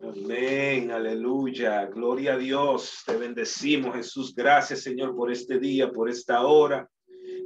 Amén, aleluya, gloria a Dios. Te bendecimos, Jesús. Gracias, Señor, por este día, por esta hora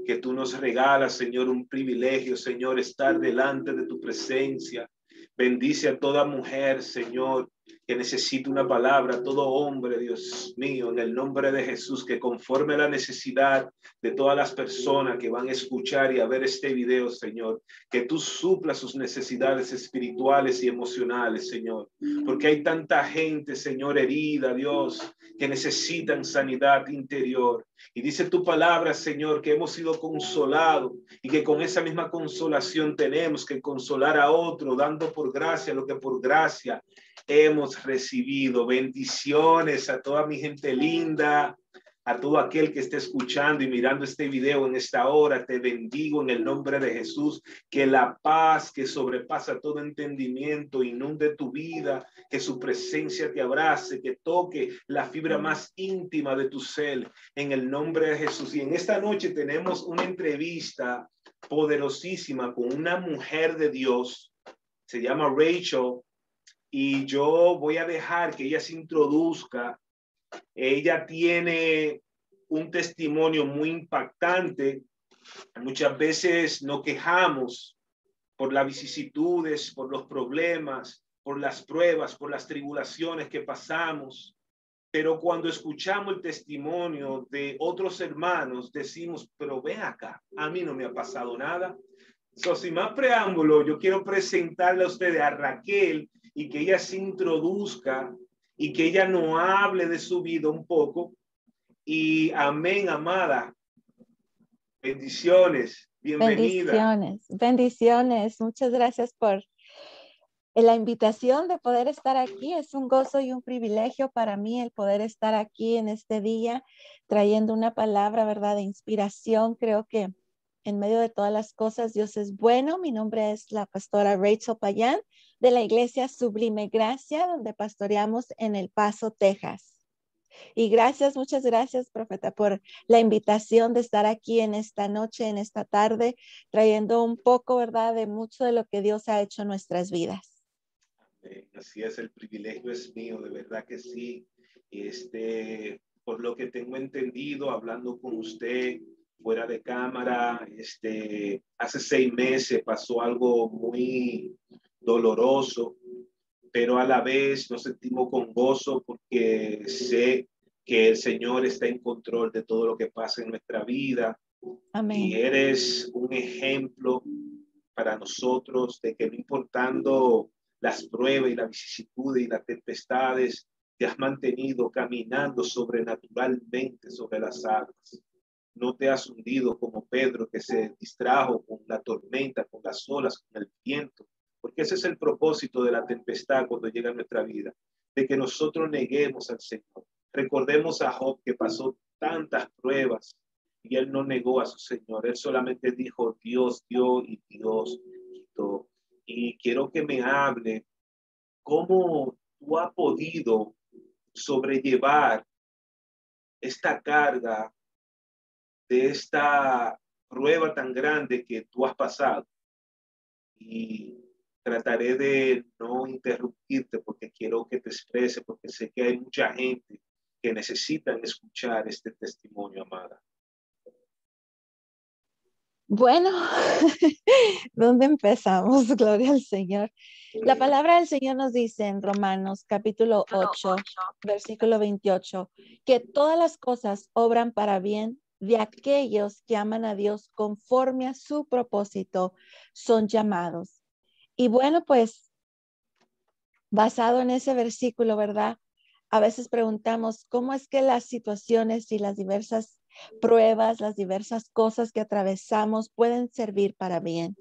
que tú nos regalas, Señor, un privilegio, Señor, estar delante de tu presencia. Bendice a toda mujer, Señor, que necesite una palabra, todo hombre, Dios mío, en el nombre de Jesús, que conforme a la necesidad de todas las personas que van a escuchar y a ver este video, Señor, que tú suplas sus necesidades espirituales y emocionales, Señor, porque hay tanta gente, Señor, herida, Dios, que necesitan sanidad interior. Y dice tu palabra, Señor, que hemos sido consolados y que con esa misma consolación tenemos que consolar a otro, dando por gracia lo que por gracia hemos recibido. Bendiciones a toda mi gente linda, a todo aquel que esté escuchando y mirando este video en esta hora. Te bendigo en el nombre de Jesús. Que la paz que sobrepasa todo entendimiento inunde tu vida, que su presencia te abrace, que toque la fibra más íntima de tu ser en el nombre de Jesús. Y en esta noche tenemos una entrevista poderosísima con una mujer de Dios. Se llama Rachel y yo voy a dejar que ella se introduzca. Ella tiene un testimonio muy impactante. Muchas veces nos quejamos por las vicisitudes, por los problemas, por las pruebas, por las tribulaciones que pasamos. Pero cuando escuchamos el testimonio de otros hermanos, decimos, pero ven acá, a mí no me ha pasado nada. Sin más preámbulo, yo quiero presentarle a ustedes a Raquel y que ella se introduzca y que ella nos hable de su vida un poco. Y amén, amada. Bendiciones. Bienvenida. Bendiciones, bendiciones. Muchas gracias por la invitación de poder estar aquí. Es un gozo y un privilegio para mí el poder estar aquí en este día trayendo una palabra, ¿verdad?, de inspiración. Creo que en medio de todas las cosas Dios es bueno. Mi nombre es la pastora Rachel Payán de la iglesia Sublime Gracia, donde pastoreamos en El Paso, Texas. Y gracias, muchas gracias, profeta, por la invitación de estar aquí en esta noche, en esta tarde, trayendo un poco, ¿verdad?, de mucho de lo que Dios ha hecho en nuestras vidas. Así es, el privilegio es mío, de verdad que sí. Por lo que tengo entendido, hablando con usted fuera de cámara, hace 6 meses pasó algo muy doloroso, pero a la vez nos sentimos con gozo porque sé que el Señor está en control de todo lo que pasa en nuestra vida. Amén. Y eres un ejemplo para nosotros de que no importando las pruebas y las vicisitudes y las tempestades, te has mantenido caminando sobrenaturalmente sobre las aguas. No te has hundido como Pedro, que se distrajo con la tormenta, con las olas, con el viento, porque ese es el propósito de la tempestad cuando llega a nuestra vida, de que nosotros neguemos al Señor. Recordemos a Job, que pasó tantas pruebas y él no negó a su Señor. Él solamente dijo, Dios dio y Dios quitó. Y quiero que me hable cómo tú has podido sobrellevar esta carga de esta prueba tan grande que tú has pasado. Y trataré de no interrumpirte porque quiero que te exprese, porque sé que hay mucha gente que necesitan escuchar este testimonio, amada. Bueno, ¿dónde empezamos? Gloria al Señor. La palabra del Señor nos dice en Romanos capítulo 8, versículo 28, que todas las cosas obran para bien de aquellos que aman a Dios conforme a su propósito son llamados. Y bueno, pues basado en ese versículo, ¿verdad? A veces preguntamos, ¿cómo es que las situaciones y las diversas pruebas, las diversas cosas que atravesamos pueden servir para bien?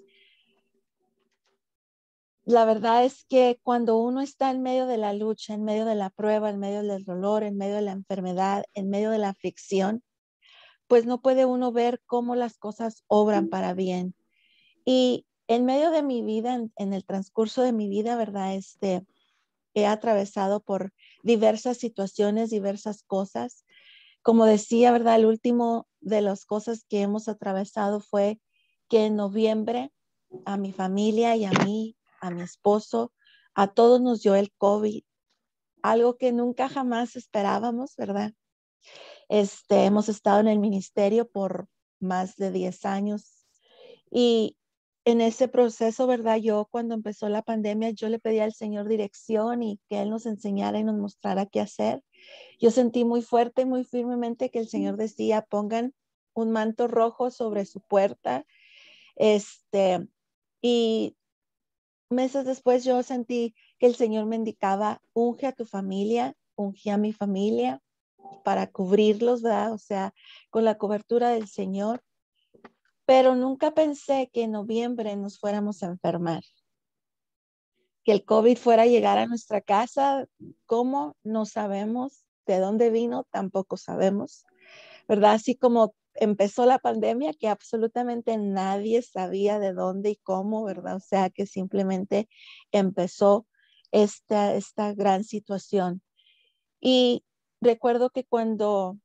La verdad es que cuando uno está en medio de la lucha, en medio de la prueba, en medio del dolor, en medio de la enfermedad, en medio de la aflicción, pues no puede uno ver cómo las cosas obran para bien. Y en medio de mi vida, en el transcurso de mi vida, ¿verdad? He atravesado por diversas situaciones, diversas cosas. como decía, ¿verdad? El último de las cosas que hemos atravesado fue que en noviembre a mi familia y a mí, a mi esposo, a todos nos dio el COVID, algo que nunca jamás esperábamos, ¿verdad? Hemos estado en el ministerio por más de 10 años y en ese proceso, ¿verdad? Yo cuando empezó la pandemia, yo le pedí al Señor dirección y que Él nos enseñara y nos mostrara qué hacer. Yo sentí muy fuerte y muy firmemente que el Señor decía, pongan un manto rojo sobre su puerta. Y meses después yo sentí que el Señor me indicaba, unge a tu familia, unge a mi familia para cubrirlos, ¿verdad? O sea, con la cobertura del Señor. Pero nunca pensé que en noviembre nos fuéramos a enfermar, que el COVID fuera a llegar a nuestra casa. ¿Cómo? No sabemos. ¿De dónde vino? Tampoco sabemos, ¿verdad? Así como empezó la pandemia, que absolutamente nadie sabía de dónde y cómo, ¿verdad? O sea, que simplemente empezó esta gran situación. Y recuerdo que cuando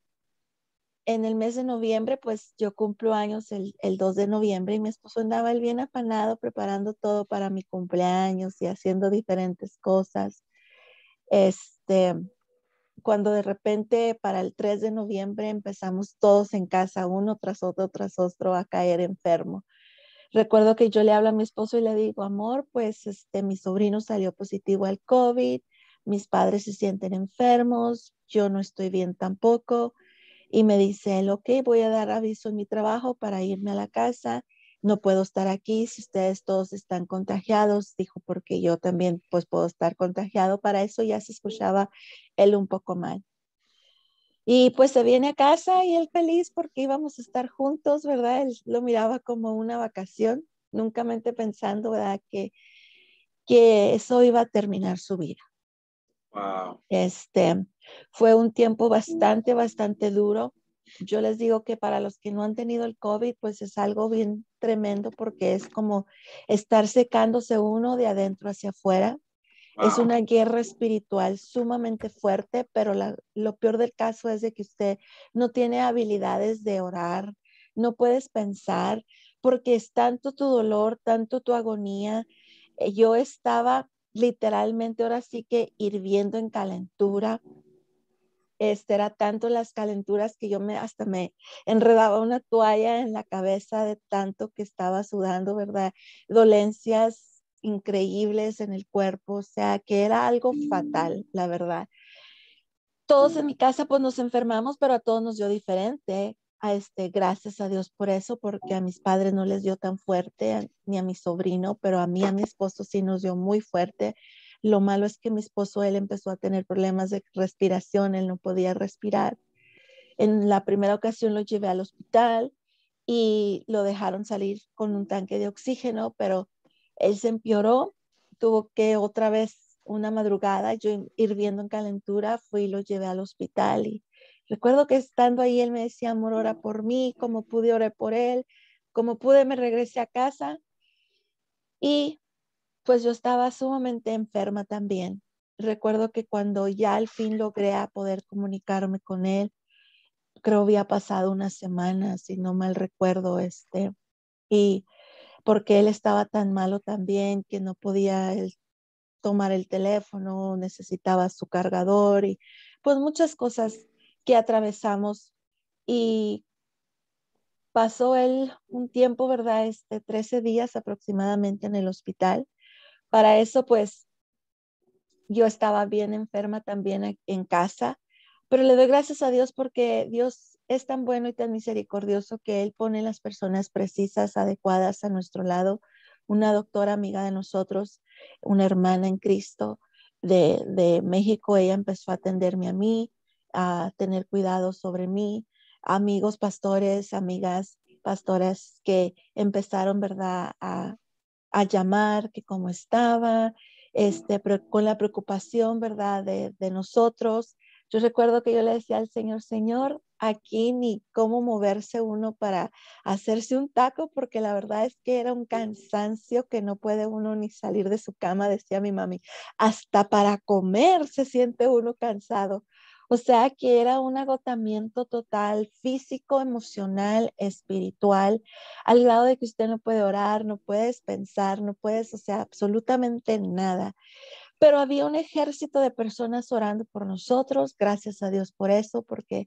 en el mes de noviembre, pues yo cumplo años el 2 de noviembre y mi esposo andaba él bien afanado preparando todo para mi cumpleaños y haciendo diferentes cosas. Este, Cuando de repente para el 3 de noviembre empezamos todos en casa, uno tras otro, a caer enfermo. Recuerdo que yo le hablo a mi esposo y le digo, amor, pues mi sobrino salió positivo al COVID, mis padres se sienten enfermos, yo no estoy bien tampoco. Y me dice él, ok, voy a dar aviso en mi trabajo para irme a la casa. No puedo estar aquí si ustedes todos están contagiados, dijo, porque yo también pues puedo estar contagiado. Para eso ya se escuchaba él un poco mal. Y pues se viene a casa y él feliz porque íbamos a estar juntos, ¿verdad? Él lo miraba como una vacación, nunca mente pensando, ¿verdad? Que eso iba a terminar su vida. Wow. Fue un tiempo bastante duro. Yo les digo que para los que no han tenido el COVID, pues es algo bien tremendo porque es como estar secándose uno de adentro hacia afuera. Es Wow. una guerra espiritual sumamente fuerte, pero lo peor del caso es de que usted no tiene habilidades de orar, no puedes pensar, porque es tanto tu dolor, tanto tu agonía. Yo estaba literalmente ahora sí que hirviendo en calentura. Era tanto las calenturas que yo hasta me enredaba una toalla en la cabeza de tanto que estaba sudando, ¿verdad? Dolencias increíbles en el cuerpo, o sea, que era algo fatal, la verdad. Todos en mi casa pues nos enfermamos, pero a todos nos dio diferente. Gracias a Dios por eso, porque a mis padres no les dio tan fuerte, ni a mi sobrino, pero a mí, a mi esposo sí nos dio muy fuerte. Lo malo es que mi esposo, él empezó a tener problemas de respiración, él no podía respirar. En la primera ocasión lo llevé al hospital y lo dejaron salir con un tanque de oxígeno, pero él se empeoró, tuvo que otra vez una madrugada, yo hirviendo en calentura, fui y lo llevé al hospital y recuerdo que estando ahí él me decía, amor, ora por mí, como pude oré por él, como pude me regresé a casa y pues yo estaba sumamente enferma también. Recuerdo que cuando ya al fin logré a poder comunicarme con él, creo había pasado una semana, si no mal recuerdo, y porque él estaba tan malo también que no podía él tomar el teléfono, necesitaba su cargador y pues muchas cosas que atravesamos y pasó él un tiempo, ¿verdad? 13 días aproximadamente en el hospital. Para eso, pues yo estaba bien enferma también en casa, pero le doy gracias a Dios porque Dios es tan bueno y tan misericordioso que Él pone las personas precisas, adecuadas a nuestro lado. Una doctora amiga de nosotros, una hermana en Cristo de México, ella empezó a atenderme a mí, a tener cuidado sobre mí, amigos pastores, amigas pastoras que empezaron, ¿verdad?, a llamar, que cómo estaba, pero con la preocupación, ¿verdad?, de nosotros. Yo recuerdo que yo le decía al Señor, Señor, aquí ni cómo moverse uno para hacerse un taco, porque la verdad es que era un cansancio que no puede uno ni salir de su cama, decía mi mami. Hasta para comer se siente uno cansado. O sea que era un agotamiento total, físico, emocional, espiritual, al grado de que usted no puede orar, no puedes pensar, no puedes, o sea, absolutamente nada. Pero había un ejército de personas orando por nosotros, gracias a Dios por eso, porque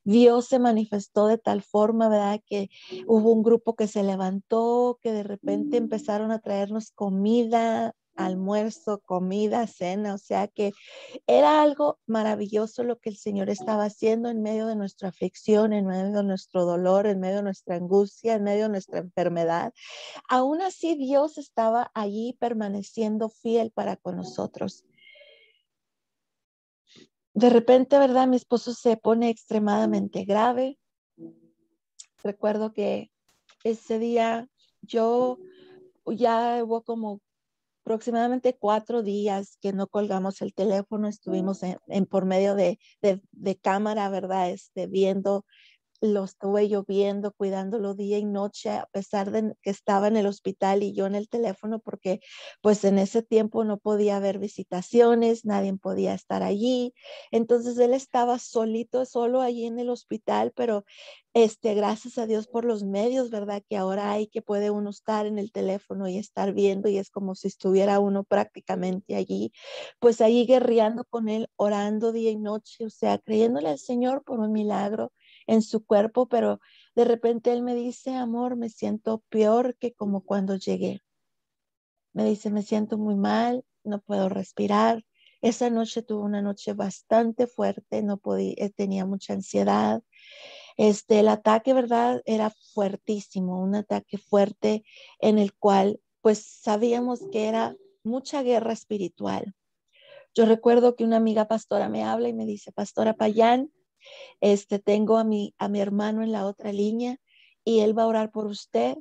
Dios se manifestó de tal forma, ¿verdad? Que hubo un grupo que se levantó, que de repente empezaron a traernos comida, almuerzo, comida, cena, o sea que era algo maravilloso lo que el Señor estaba haciendo en medio de nuestra aflicción, en medio de nuestro dolor, en medio de nuestra angustia, en medio de nuestra enfermedad. Aún así, Dios estaba allí permaneciendo fiel para con nosotros. De repente, ¿verdad? Mi esposo se pone extremadamente grave. Recuerdo que ese día yo ya hubo como aproximadamente 4 días que no colgamos el teléfono, estuvimos en por medio de cámara, ¿verdad? Viendo, lo estuve yo viendo, cuidándolo día y noche, a pesar de que estaba en el hospital y yo en el teléfono, porque pues en ese tiempo no podía haber visitaciones, nadie podía estar allí. Entonces él estaba solito, solo allí en el hospital, pero gracias a Dios por los medios, ¿verdad? Que ahora hay, que puede uno estar en el teléfono y estar viendo y es como si estuviera uno prácticamente allí, pues allí guerreando con él, orando día y noche, o sea, creyéndole al Señor por un milagro en su cuerpo, pero de repente él me dice, amor, me siento peor que como cuando llegué. Me dice, me siento muy mal, no puedo respirar. Esa noche tuve una noche bastante fuerte, no podía, tenía mucha ansiedad. El ataque, ¿verdad? Era fuertísimo, un ataque fuerte en el cual pues sabíamos que era mucha guerra espiritual. Yo recuerdo que una amiga pastora me habla y me dice, Pastora Payán, tengo a mi hermano en la otra línea y él va a orar por usted.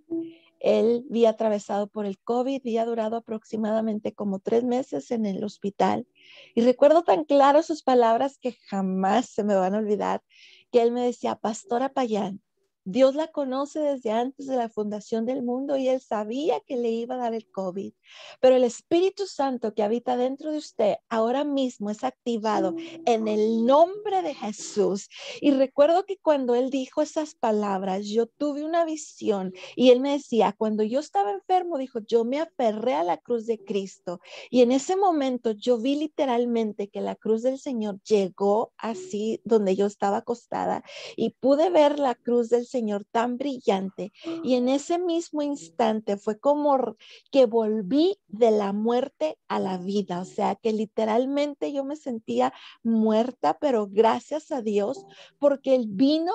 Él había atravesado por el COVID y ha durado aproximadamente como 3 meses en el hospital. Y recuerdo tan claro sus palabras que jamás se me van a olvidar, que él me decía, Pastora Payán, Dios la conoce desde antes de la fundación del mundo y él sabía que le iba a dar el COVID. Pero el Espíritu Santo que habita dentro de usted ahora mismo es activado en el nombre de Jesús. Y recuerdo que cuando él dijo esas palabras, yo tuve una visión y él me decía, cuando yo estaba enfermo, dijo, yo me aferré a la cruz de Cristo. Y en ese momento yo vi literalmente que la cruz del Señor llegó así donde yo estaba acostada y pude ver la cruz del Señor tan brillante. Y en ese mismo instante fue como que volví de la muerte a la vida. O sea, que literalmente yo me sentía muerta, pero gracias a Dios, porque Él vino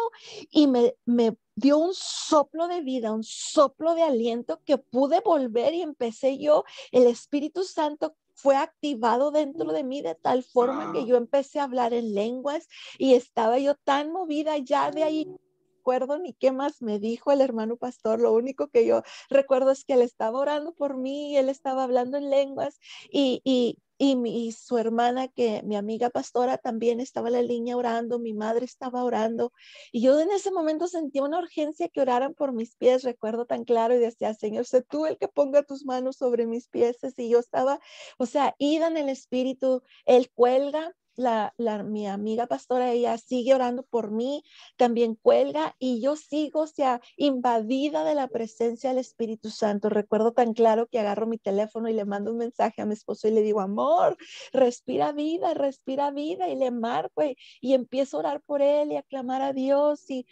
y me dio un soplo de vida, un soplo de aliento que pude volver y empecé yo, el Espíritu Santo fue activado dentro de mí de tal forma que yo empecé a hablar en lenguas y estaba yo tan movida ya de ahí. No recuerdo ni qué más me dijo el hermano pastor, lo único que yo recuerdo es que él estaba orando por mí, él estaba hablando en lenguas y su hermana, que mi amiga pastora también estaba en la línea orando, mi madre estaba orando y yo en ese momento sentía una urgencia que oraran por mis pies, recuerdo tan claro y decía, Señor, sé tú el que ponga tus manos sobre mis pies. Y yo estaba, o sea, ida en el espíritu, él cuelga. Mi amiga pastora, ella sigue orando por mí, también cuelga y yo sigo, o sea, invadida de la presencia del Espíritu Santo. Recuerdo tan claro que agarro mi teléfono y le mando un mensaje a mi esposo y le digo, amor, respira vida y le marco y empiezo a orar por él y a clamar a Dios y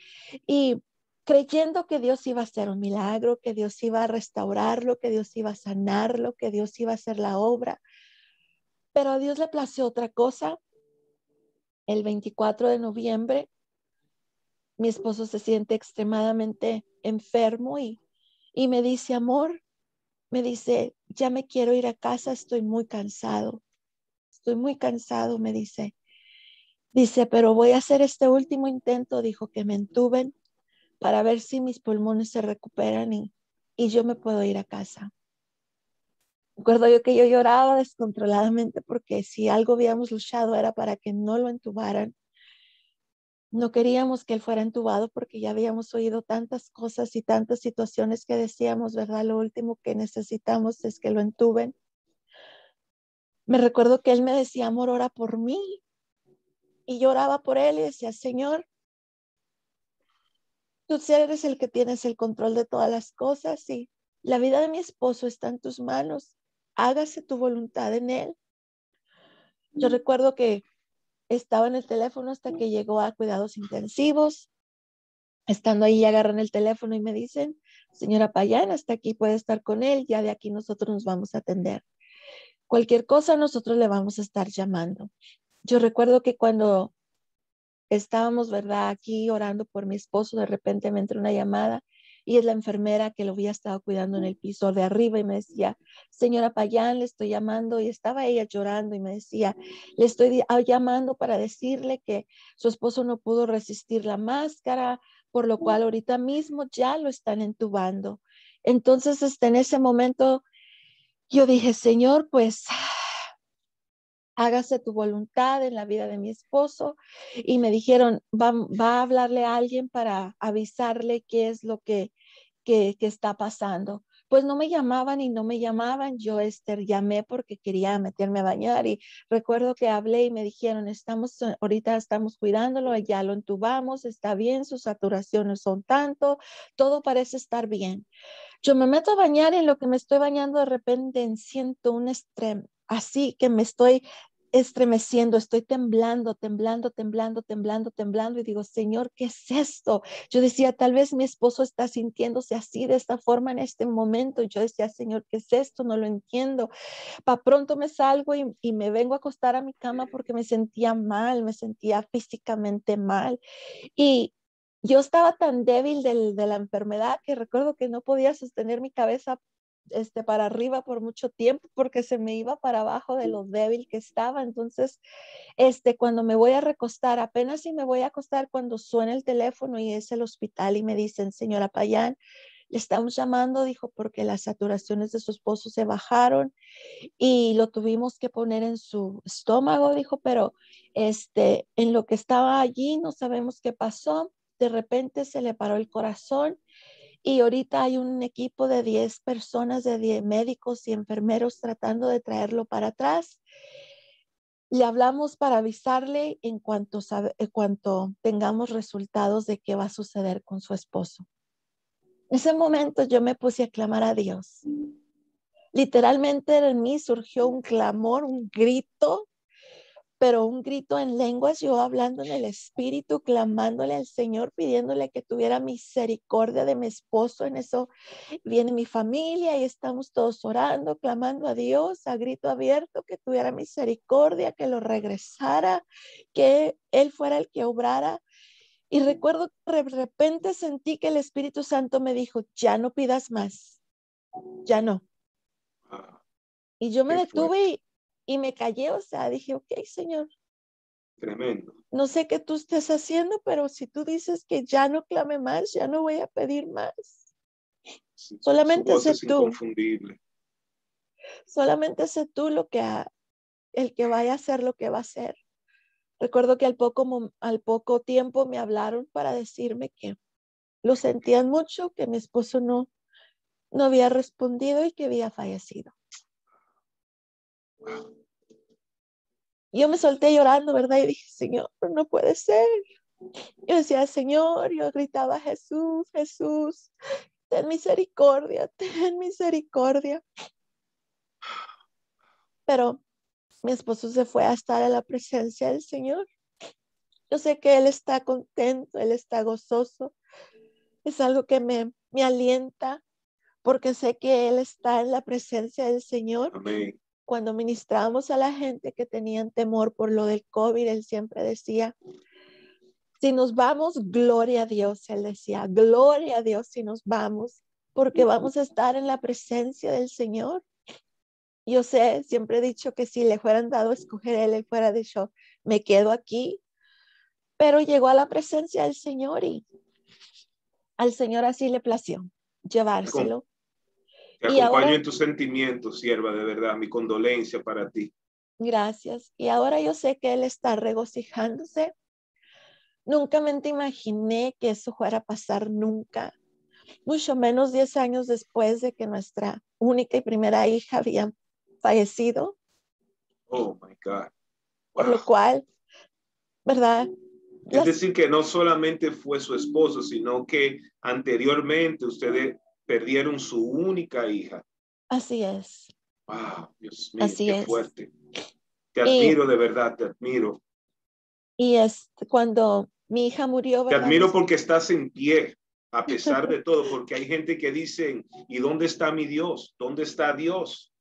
creyendo que Dios iba a hacer un milagro, que Dios iba a restaurarlo, que Dios iba a sanarlo, que Dios iba a hacer la obra. Pero a Dios le plació otra cosa. El 24 de noviembre, mi esposo se siente extremadamente enfermo y me dice, amor, me dice, ya me quiero ir a casa, estoy muy cansado, me dice. Dice, pero voy a hacer este último intento, dijo, que me entuben para ver si mis pulmones se recuperan y yo me puedo ir a casa. Recuerdo yo que yo lloraba descontroladamente porque si algo habíamos luchado era para que no lo entubaran. No queríamos que él fuera entubado porque ya habíamos oído tantas cosas y tantas situaciones que decíamos, ¿verdad? Lo último que necesitamos es que lo entuben. Me recuerdo que él me decía, amor, ora por mí. y lloraba por él y decía, Señor, tú eres el que tienes el control de todas las cosas y la vida de mi esposo está en tus manos. Hágase tu voluntad en él. Yo recuerdo que estaba en el teléfono hasta que llegó a cuidados intensivos. Estando ahí, agarran el teléfono y me dicen, señora Payán, hasta aquí puede estar con él. Ya de aquí nosotros nos vamos a atender. Cualquier cosa nosotros le vamos a estar llamando. Yo recuerdo que cuando estábamos, ¿verdad? Aquí orando por mi esposo, de repente me entró una llamada y es la enfermera que lo había estado cuidando en el piso de arriba y me decía, señora Payán, le estoy llamando, y estaba ella llorando y me decía, le estoy llamando para decirle que su esposo no pudo resistir la máscara, por lo cual ahorita mismo ya lo están entubando. Entonces, en ese momento yo dije, Señor, pues hágase tu voluntad en la vida de mi esposo. Y me dijeron, va a hablarle a alguien para avisarle qué es lo que está pasando. Pues no me llamaban y no me llamaban. Yo llamé porque quería meterme a bañar y recuerdo que hablé y me dijeron, ahorita estamos cuidándolo, ya lo entubamos, está bien, sus saturaciones son tanto, todo parece estar bien. Yo me meto a bañar y en lo que me estoy bañando de repente siento un estrés, así que me estoy estremeciendo, estoy temblando, temblando, temblando, temblando, temblando y digo, Señor, ¿qué es esto? Yo decía, tal vez mi esposo está sintiéndose así, de esta forma en este momento. Y yo decía, Señor, ¿qué es esto? No lo entiendo. Pa' pronto me salgo y me vengo a acostar a mi cama porque me sentía mal, me sentía físicamente mal. Y yo estaba tan débil de la enfermedad que recuerdo que no podía sostener mi cabeza para arriba por mucho tiempo porque se me iba para abajo de lo débil que estaba. Entonces, cuando me voy a recostar, apenas si me voy a acostar cuando suena el teléfono y es el hospital y me dicen, señora Payán, le estamos llamando, dijo, porque las saturaciones de su esposo se bajaron y lo tuvimos que poner en su estómago, dijo, pero en lo que estaba allí no sabemos qué pasó. De repente se le paró el corazón y ahorita hay un equipo de 10 personas, de 10 médicos y enfermeros tratando de traerlo para atrás. Le hablamos para avisarle en cuanto tengamos resultados de qué va a suceder con su esposo. En ese momento yo me puse a clamar a Dios. Literalmente en mí surgió un clamor, un grito, pero un grito en lenguas, yo hablando en el espíritu, clamándole al Señor, pidiéndole que tuviera misericordia de mi esposo. En eso viene mi familia y estamos todos orando, clamando a Dios a grito abierto, que tuviera misericordia, que lo regresara, que Él fuera el que obrara. Y recuerdo que de repente sentí que el Espíritu Santo me dijo, ya no pidas más, ya no. Y yo me Qué fuerte. detuve y me callé, o sea, dije, ok, Señor, Tremendo. no sé qué tú estés haciendo, pero si tú dices que ya no clame más, ya no voy a pedir más. Sí, su Solamente voz sé es tú, inconfundible. solamente sé tú el que vaya a hacer lo que va a hacer. Recuerdo que al poco tiempo me hablaron para decirme que lo sentían mucho, que mi esposo no había respondido y que había fallecido. Yo me solté llorando, ¿verdad? Y dije, Señor, no puede ser. Yo decía, Señor, yo gritaba, Jesús, Jesús, ten misericordia, ten misericordia. Pero mi esposo se fue a estar en la presencia del Señor. Yo sé que Él está contento, Él está gozoso. Es algo que me alienta porque sé que Él está en la presencia del Señor. Amén. Cuando ministramos a la gente que tenían temor por lo del COVID, Él siempre decía, si nos vamos, gloria a Dios. Él decía, gloria a Dios si nos vamos, porque vamos a estar en la presencia del Señor. Yo sé, siempre he dicho que si le fueran dado a escoger él fuera dicho, me quedo aquí, pero llegó a la presencia del Señor y al Señor así le plació llevárselo. Te Y acompaño ahora, en tus sentimientos, sierva, de verdad. Mi condolencia para ti. gracias. Y ahora yo sé que Él está regocijándose. Nunca me imaginé que eso fuera a pasar nunca, mucho menos 10 años después de que nuestra única y primera hija había fallecido, Oh, my God. por lo Wow. cual ¿verdad? Es decir, que no solamente fue su esposo, sino que anteriormente ustedes perdieron su única hija. Así es, Wow, Dios mío, así qué es. fuerte. Te Y, admiro de verdad, te admiro. y cuando mi hija murió, Te ¿verdad? admiro porque estás en pie, a pesar de todo, porque hay gente que dice, ¿y dónde está mi Dios? ¿Dónde está Dios?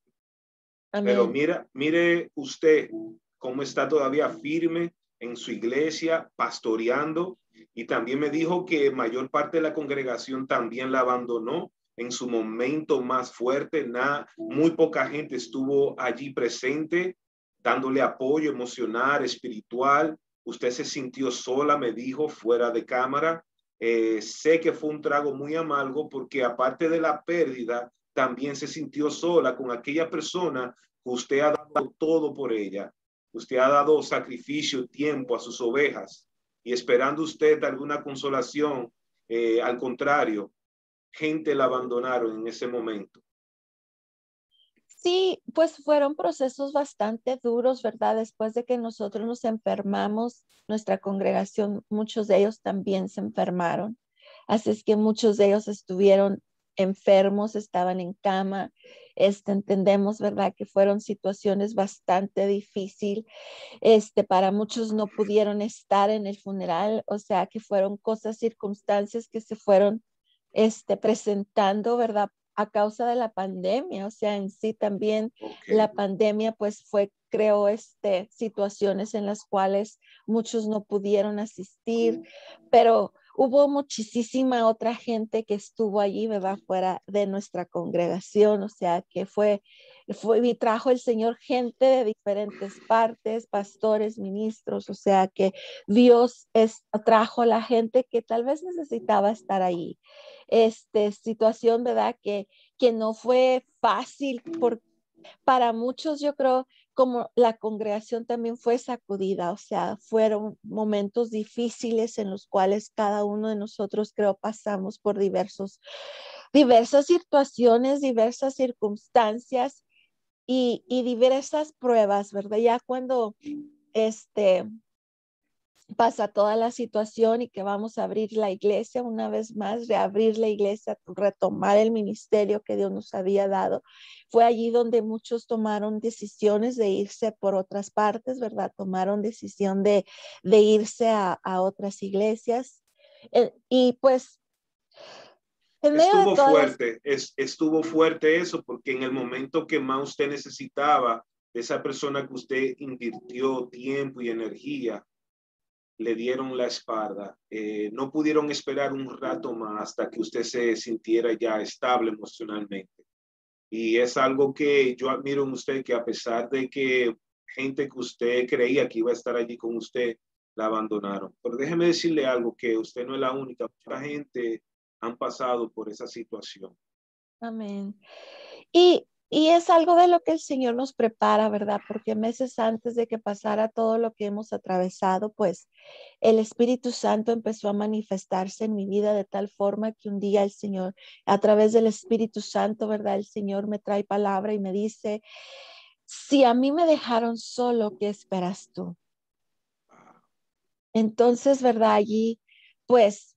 Pero Amén. mira, mire usted cómo está todavía firme en su iglesia, pastoreando, y también me dijo que mayor parte de la congregación también la abandonó en su momento más fuerte. Muy poca gente estuvo allí presente, dándole apoyo emocional, espiritual. Usted se sintió sola, me dijo, fuera de cámara. Sé que fue un trago muy amargo porque aparte de la pérdida, también se sintió sola con aquella persona. Usted ha dado todo por ella. Usted ha dado sacrificio, tiempo a sus ovejas y esperando usted alguna consolación. Al contrario, gente la abandonaron en ese momento. Sí, pues fueron procesos bastante duros, ¿verdad? Después de que nosotros nos enfermamos, nuestra congregación, muchos de ellos también se enfermaron. Así es que muchos de ellos estuvieron enfermos, estaban en cama. Entendemos, ¿verdad? Que fueron situaciones bastante difíciles. Para muchos no pudieron estar en el funeral, o sea, que fueron cosas, circunstancias que se fueron, presentando, ¿verdad? A causa de la pandemia, o sea, en sí también Okay. la pandemia pues creó situaciones en las cuales muchos no pudieron asistir, pero hubo muchísima otra gente que estuvo allí, ¿verdad? Fuera de nuestra congregación, o sea, que y trajo el Señor gente de diferentes partes, pastores, ministros, o sea, que trajo la gente que tal vez necesitaba estar ahí. Situación, ¿verdad? Que no fue fácil para muchos, yo creo, como la congregación también fue sacudida, o sea, fueron momentos difíciles en los cuales cada uno de nosotros, creo, pasamos por diversas situaciones, diversas circunstancias y diversas pruebas, ¿verdad? Ya cuando este pasa toda la situación y que vamos a abrir la iglesia una vez más, reabrir la iglesia, retomar el ministerio que Dios nos había dado. Fue allí donde muchos tomaron decisiones de irse por otras partes, ¿verdad? Tomaron decisión de irse a otras iglesias. Y pues en medio de Estuvo todas las... fuerte, estuvo fuerte eso, porque en el momento que más usted necesitaba, esa persona que usted invirtió tiempo y energía, le dieron la espalda. No pudieron esperar un rato más hasta que usted se sintiera ya estable emocionalmente. Y es algo que yo admiro en usted, que a pesar de que gente que usted creía que iba a estar allí con usted, la abandonaron. Pero déjeme decirle algo, que usted no es la única. Mucha gente han pasado por esa situación. Amén. Y es algo de lo que el Señor nos prepara, ¿verdad? Porque meses antes de que pasara todo lo que hemos atravesado, pues el Espíritu Santo empezó a manifestarse en mi vida de tal forma que un día el Señor, a través del Espíritu Santo, ¿verdad? El Señor me trae palabra y me dice, si a mí me dejaron solo, ¿qué esperas tú? Entonces, ¿verdad? Allí, pues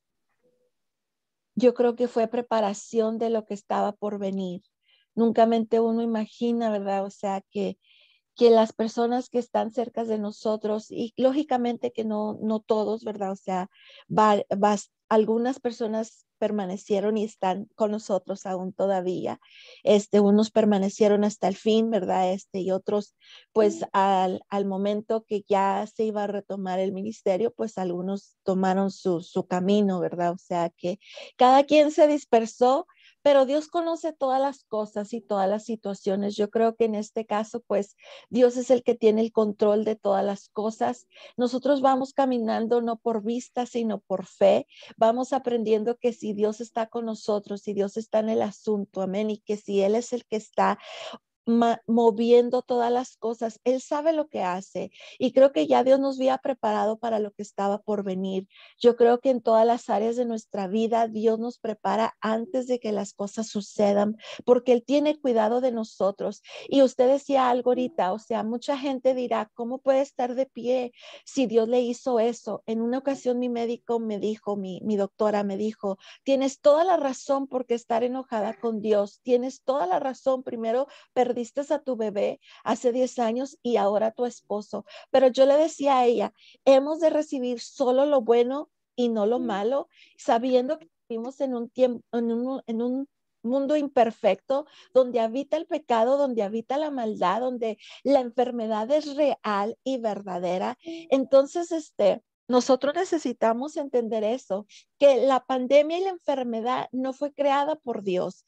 yo creo que fue preparación de lo que estaba por venir. Nunca mente uno imagina, ¿verdad? O sea, que las personas que están cerca de nosotros, y lógicamente que no todos, ¿verdad? O sea, algunas personas permanecieron y están con nosotros aún todavía. Unos permanecieron hasta el fin, ¿verdad? Y otros, pues al momento que ya se iba a retomar el ministerio, pues algunos tomaron su camino, ¿verdad? O sea, que cada quien se dispersó, pero Dios conoce todas las cosas y todas las situaciones. Yo creo que en este caso, pues Dios es el que tiene el control de todas las cosas. Nosotros vamos caminando no por vista, sino por fe. Vamos aprendiendo que si Dios está con nosotros, si Dios está en el asunto, amén, y que si Él es el que está moviendo todas las cosas. Él sabe lo que hace y creo que ya Dios nos había preparado para lo que estaba por venir. Yo creo que en todas las áreas de nuestra vida Dios nos prepara antes de que las cosas sucedan, porque Él tiene cuidado de nosotros. Y usted decía algo ahorita, o sea, mucha gente dirá, ¿cómo puede estar de pie si Dios le hizo eso? En una ocasión mi médico me dijo, mi doctora me dijo, tienes toda la razón por qué estar enojada con Dios, tienes toda la razón. Primero perdiste a tu bebé hace 10 años y ahora a tu esposo. Pero yo le decía a ella, hemos de recibir solo lo bueno y no lo malo, sabiendo que vivimos en un tiempo, en un mundo imperfecto, donde habita el pecado, donde habita la maldad, donde la enfermedad es real y verdadera. Entonces, nosotros necesitamos entender eso, que la pandemia y la enfermedad no fue creada por Dios.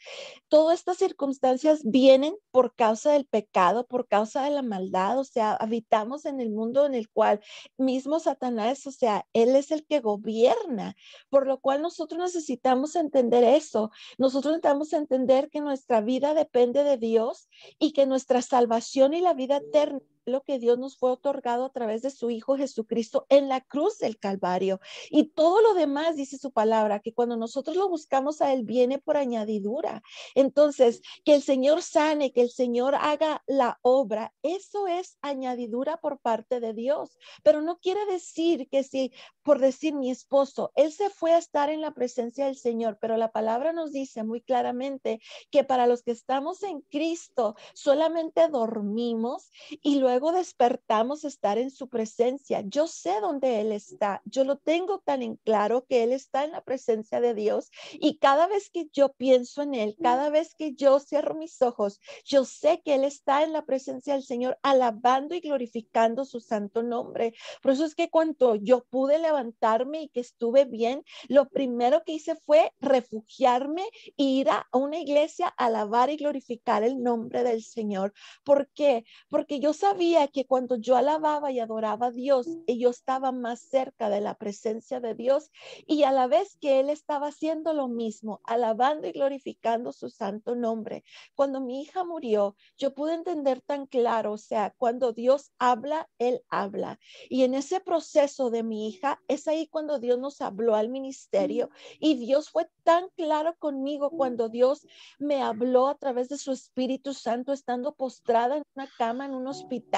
Todas estas circunstancias vienen por causa del pecado, por causa de la maldad, o sea, habitamos en el mundo en el cual mismo Satanás, o sea, él es el que gobierna, por lo cual nosotros necesitamos entender eso. Nosotros necesitamos entender que nuestra vida depende de Dios y que nuestra salvación y la vida eterna lo que Dios nos fue otorgado a través de su Hijo Jesucristo en la cruz del Calvario. Y todo lo demás, dice su palabra, que cuando nosotros lo buscamos a Él, viene por añadidura. Entonces, que el Señor sane, que el Señor haga la obra, eso es añadidura por parte de Dios. Pero no quiere decir que si, por decir mi esposo, él se fue a estar en la presencia del Señor, pero la palabra nos dice muy claramente que para los que estamos en Cristo, solamente dormimos y luego despertamos a estar en su presencia. Yo sé dónde Él está, yo lo tengo tan en claro que Él está en la presencia de Dios y cada vez que yo pienso en Él, cada vez que yo cierro mis ojos, yo sé que Él está en la presencia del Señor, alabando y glorificando su santo nombre. Por eso es que cuando yo pude levantarme y que estuve bien, lo primero que hice fue refugiarme e ir a una iglesia a alabar y glorificar el nombre del Señor. ¿Por qué? Porque yo sabía que cuando yo alababa y adoraba a Dios, yo estaba más cerca de la presencia de Dios y a la vez que Él estaba haciendo lo mismo, alabando y glorificando su santo nombre. Cuando mi hija murió, yo pude entender tan claro, o sea, cuando Dios habla, Él habla. Y en ese proceso de mi hija, es ahí cuando Dios nos habló al ministerio y Dios fue tan claro conmigo cuando Dios me habló a través de su Espíritu Santo estando postrada en una cama en un hospital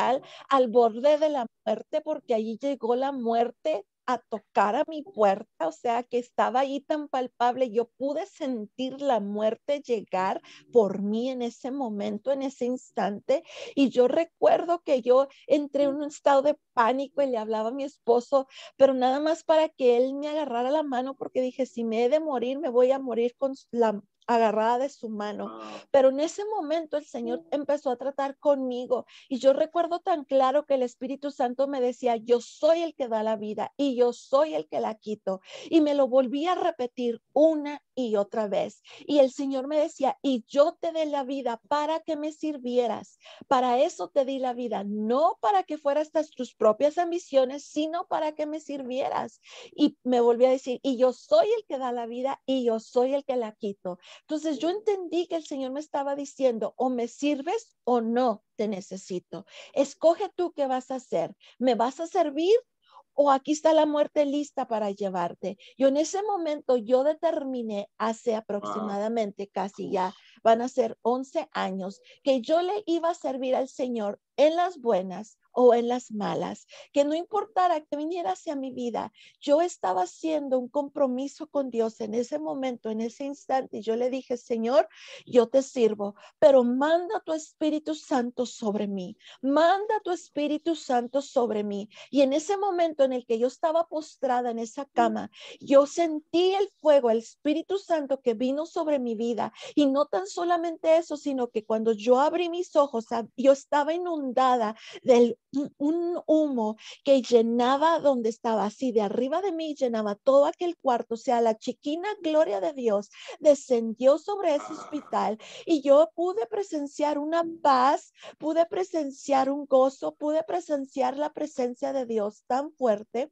al borde de la muerte, porque allí llegó la muerte a tocar a mi puerta, o sea, que estaba ahí tan palpable. Yo pude sentir la muerte llegar por mí en ese momento, en ese instante. Y yo recuerdo que yo entré en un estado de pánico y le hablaba a mi esposo, pero nada más para que él me agarrara la mano, porque dije, si me he de morir, me voy a morir con la agarrada de su mano. Pero en ese momento el Señor empezó a tratar conmigo y yo recuerdo tan claro que el Espíritu Santo me decía, yo soy el que da la vida y yo soy el que la quito. Y me lo volví a repetir una y otra vez. Y el Señor me decía, y yo te dé la vida para que me sirvieras. Para eso te di la vida, no para que fueras tus propias ambiciones, sino para que me sirvieras. Y me volví a decir, y yo soy el que da la vida y yo soy el que la quito. Entonces yo entendí que el Señor me estaba diciendo, o me sirves o no te necesito. Escoge tú qué vas a hacer. ¿Me vas a servir? O aquí está la muerte lista para llevarte. Yo en ese momento yo determiné hace aproximadamente casi ya van a ser 11 años que yo le iba a servir al Señor en las buenas o en las malas, que no importara que viniera hacia mi vida, yo estaba haciendo un compromiso con Dios en ese momento, en ese instante, y yo le dije, Señor, yo te sirvo, pero manda tu Espíritu Santo sobre mí, manda tu Espíritu Santo sobre mí. Y en ese momento en el que yo estaba postrada en esa cama, yo sentí el fuego, el Espíritu Santo que vino sobre mi vida. Y no tan solamente eso, sino que cuando yo abrí mis ojos, yo estaba inundada de un humo que llenaba donde estaba, así de arriba de mí, llenaba todo aquel cuarto. O sea, la chiquina gloria de Dios descendió sobre ese hospital y yo pude presenciar una paz, pude presenciar un gozo, pude presenciar la presencia de Dios tan fuerte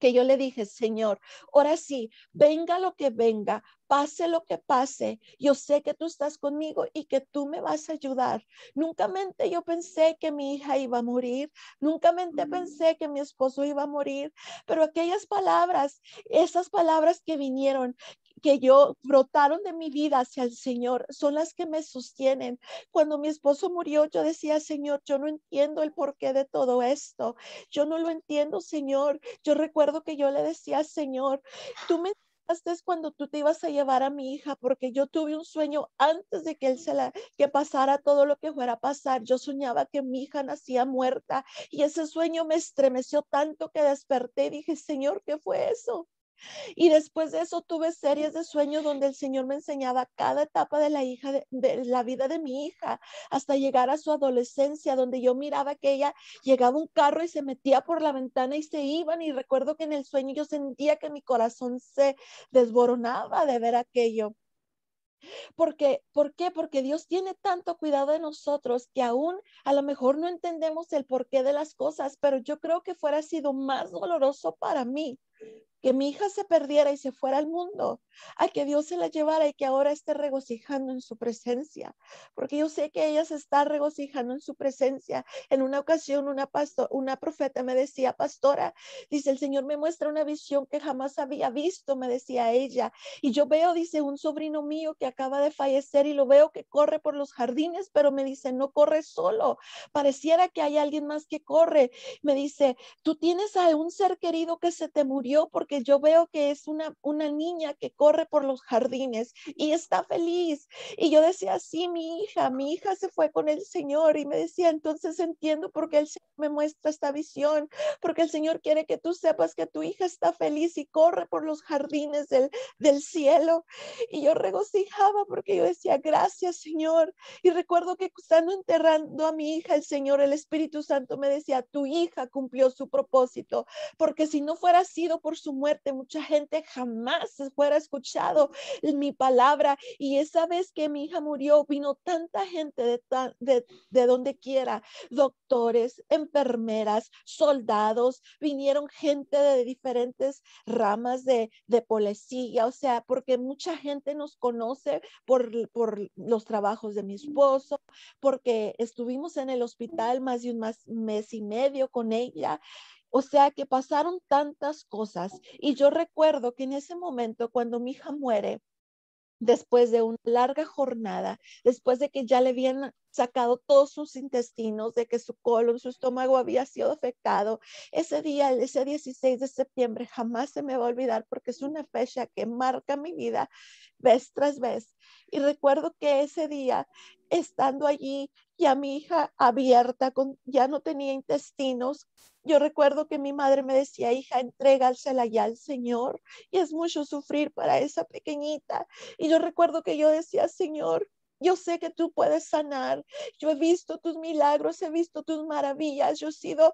que yo le dije, Señor, ahora sí, venga lo que venga, pase lo que pase, yo sé que tú estás conmigo y que tú me vas a ayudar. Nunca mente yo pensé que mi hija iba a morir, nunca mente pensé que mi esposo iba a morir, pero aquellas palabras, esas palabras que vinieron, que yo brotaron de mi vida hacia el Señor, son las que me sostienen. Cuando mi esposo murió, yo decía, Señor, yo no entiendo el porqué de todo esto. Yo no lo entiendo, Señor. Yo recuerdo que yo le decía, Señor, tú me enseñaste cuando tú te ibas a llevar a mi hija, porque yo tuve un sueño antes de que que pasara todo lo que fuera a pasar. Yo soñaba que mi hija nacía muerta y ese sueño me estremeció tanto que desperté y dije, Señor, ¿qué fue eso? Y después de eso tuve series de sueños donde el Señor me enseñaba cada etapa de de la vida de mi hija, hasta llegar a su adolescencia, donde yo miraba que ella llegaba un carro y se metía por la ventana y se iban. Y recuerdo que en el sueño yo sentía que mi corazón se desboronaba de ver aquello. ¿Por qué? Porque Dios tiene tanto cuidado de nosotros que aún a lo mejor no entendemos el porqué de las cosas, pero yo creo que fuera sido más doloroso para mí que mi hija se perdiera y se fuera al mundo, a que Dios se la llevara y que ahora esté regocijando en su presencia, porque yo sé que ella se está regocijando en su presencia. En una ocasión, una profeta me decía, pastora, dice, el Señor me muestra una visión que jamás había visto, me decía ella, y yo veo, dice, un sobrino mío que acaba de fallecer y lo veo que corre por los jardines, pero me dice, no corre solo, pareciera que hay alguien más que corre. Me dice, tú tienes a un ser querido que se te murió, porque yo veo que es una niña que corre por los jardines y está feliz. Y yo decía, sí, mi hija se fue con el Señor. Y me decía, entonces entiendo por qué el Señor me muestra esta visión, porque el Señor quiere que tú sepas que tu hija está feliz y corre por los jardines del cielo. Y yo regocijaba porque yo decía, gracias, Señor. Y recuerdo que estando enterrando a mi hija, el Señor, el Espíritu Santo me decía, tu hija cumplió su propósito, porque si no fuera sido por su muerte, mucha gente jamás se fuera escuchado mi palabra. Y esa vez que mi hija murió, vino tanta gente de donde quiera, doctores, enfermeras, soldados, vinieron gente de diferentes ramas de policía, o sea, porque mucha gente nos conoce por los trabajos de mi esposo, porque estuvimos en el hospital más de un mes y medio con ella. O sea que pasaron tantas cosas. Y yo recuerdo que en ese momento, cuando mi hija muere, después de una larga jornada, después de que ya le habían sacado todos sus intestinos, de que su colon, su estómago había sido afectado, ese día, ese 16 de septiembre, jamás se me va a olvidar porque es una fecha que marca mi vida vez tras vez. Y recuerdo que ese día, estando allí, ya mi hija abierta, ya no tenía intestinos. Yo recuerdo que mi madre me decía, hija, entrégasela ya al Señor. Y es mucho sufrir para esa pequeñita. Y yo recuerdo que yo decía, Señor, yo sé que tú puedes sanar. Yo he visto tus milagros, he visto tus maravillas. Yo he sido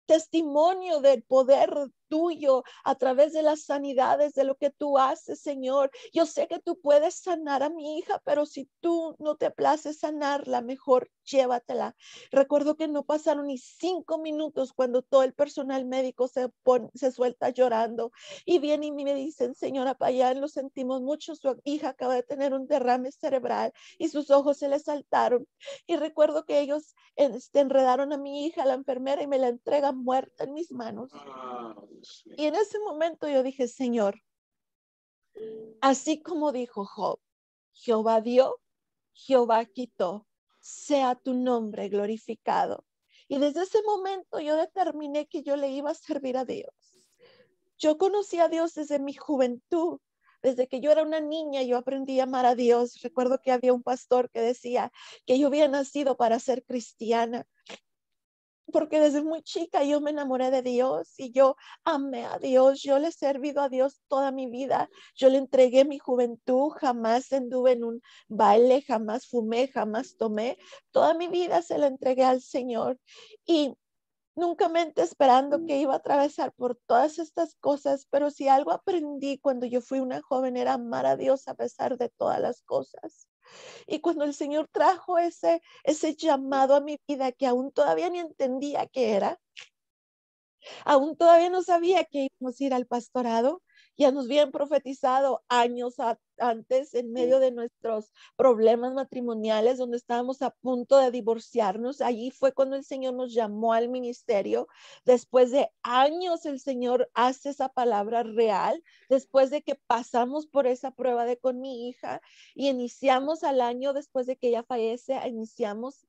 testimonio del poder tuyo a través de las sanidades de lo que tú haces, Señor. Yo sé que tú puedes sanar a mi hija, pero si tú no te places sanarla, mejor llévatela. Recuerdo que no pasaron ni 5 minutos cuando todo el personal médico se suelta llorando y viene y me dicen, señora Payán, lo sentimos mucho, su hija acaba de tener un derrame cerebral y sus ojos se le saltaron. Y recuerdo que ellos enredaron a mi hija, la enfermera, y me la entregan muerta en mis manos. Y en ese momento yo dije, Señor, así como dijo Job, Jehová dio, Jehová quitó, sea tu nombre glorificado. Y desde ese momento yo determiné que yo le iba a servir a Dios. Yo conocí a Dios desde mi juventud. Desde que yo era una niña, yo aprendí a amar a Dios. Recuerdo que había un pastor que decía que yo había nacido para ser cristiana, porque desde muy chica yo me enamoré de Dios y yo amé a Dios. Yo le he servido a Dios toda mi vida. Yo le entregué mi juventud, jamás anduve en un baile, jamás fumé, jamás tomé. Toda mi vida se la entregué al Señor. Y nunca mente esperando que iba a atravesar por todas estas cosas, pero si algo aprendí cuando yo fui una joven era amar a Dios a pesar de todas las cosas. Y cuando el Señor trajo ese llamado a mi vida que aún todavía ni entendía qué era, Aún todavía no sabía que íbamos a ir al pastorado. Ya nos habían profetizado años antes, en medio de nuestros problemas matrimoniales, donde estábamos a punto de divorciarnos. Allí fue cuando el Señor nos llamó al ministerio. Después de años, el Señor hace esa palabra real. Después de que pasamos por esa prueba de con mi hija y iniciamos al año después de que ella fallece, iniciamos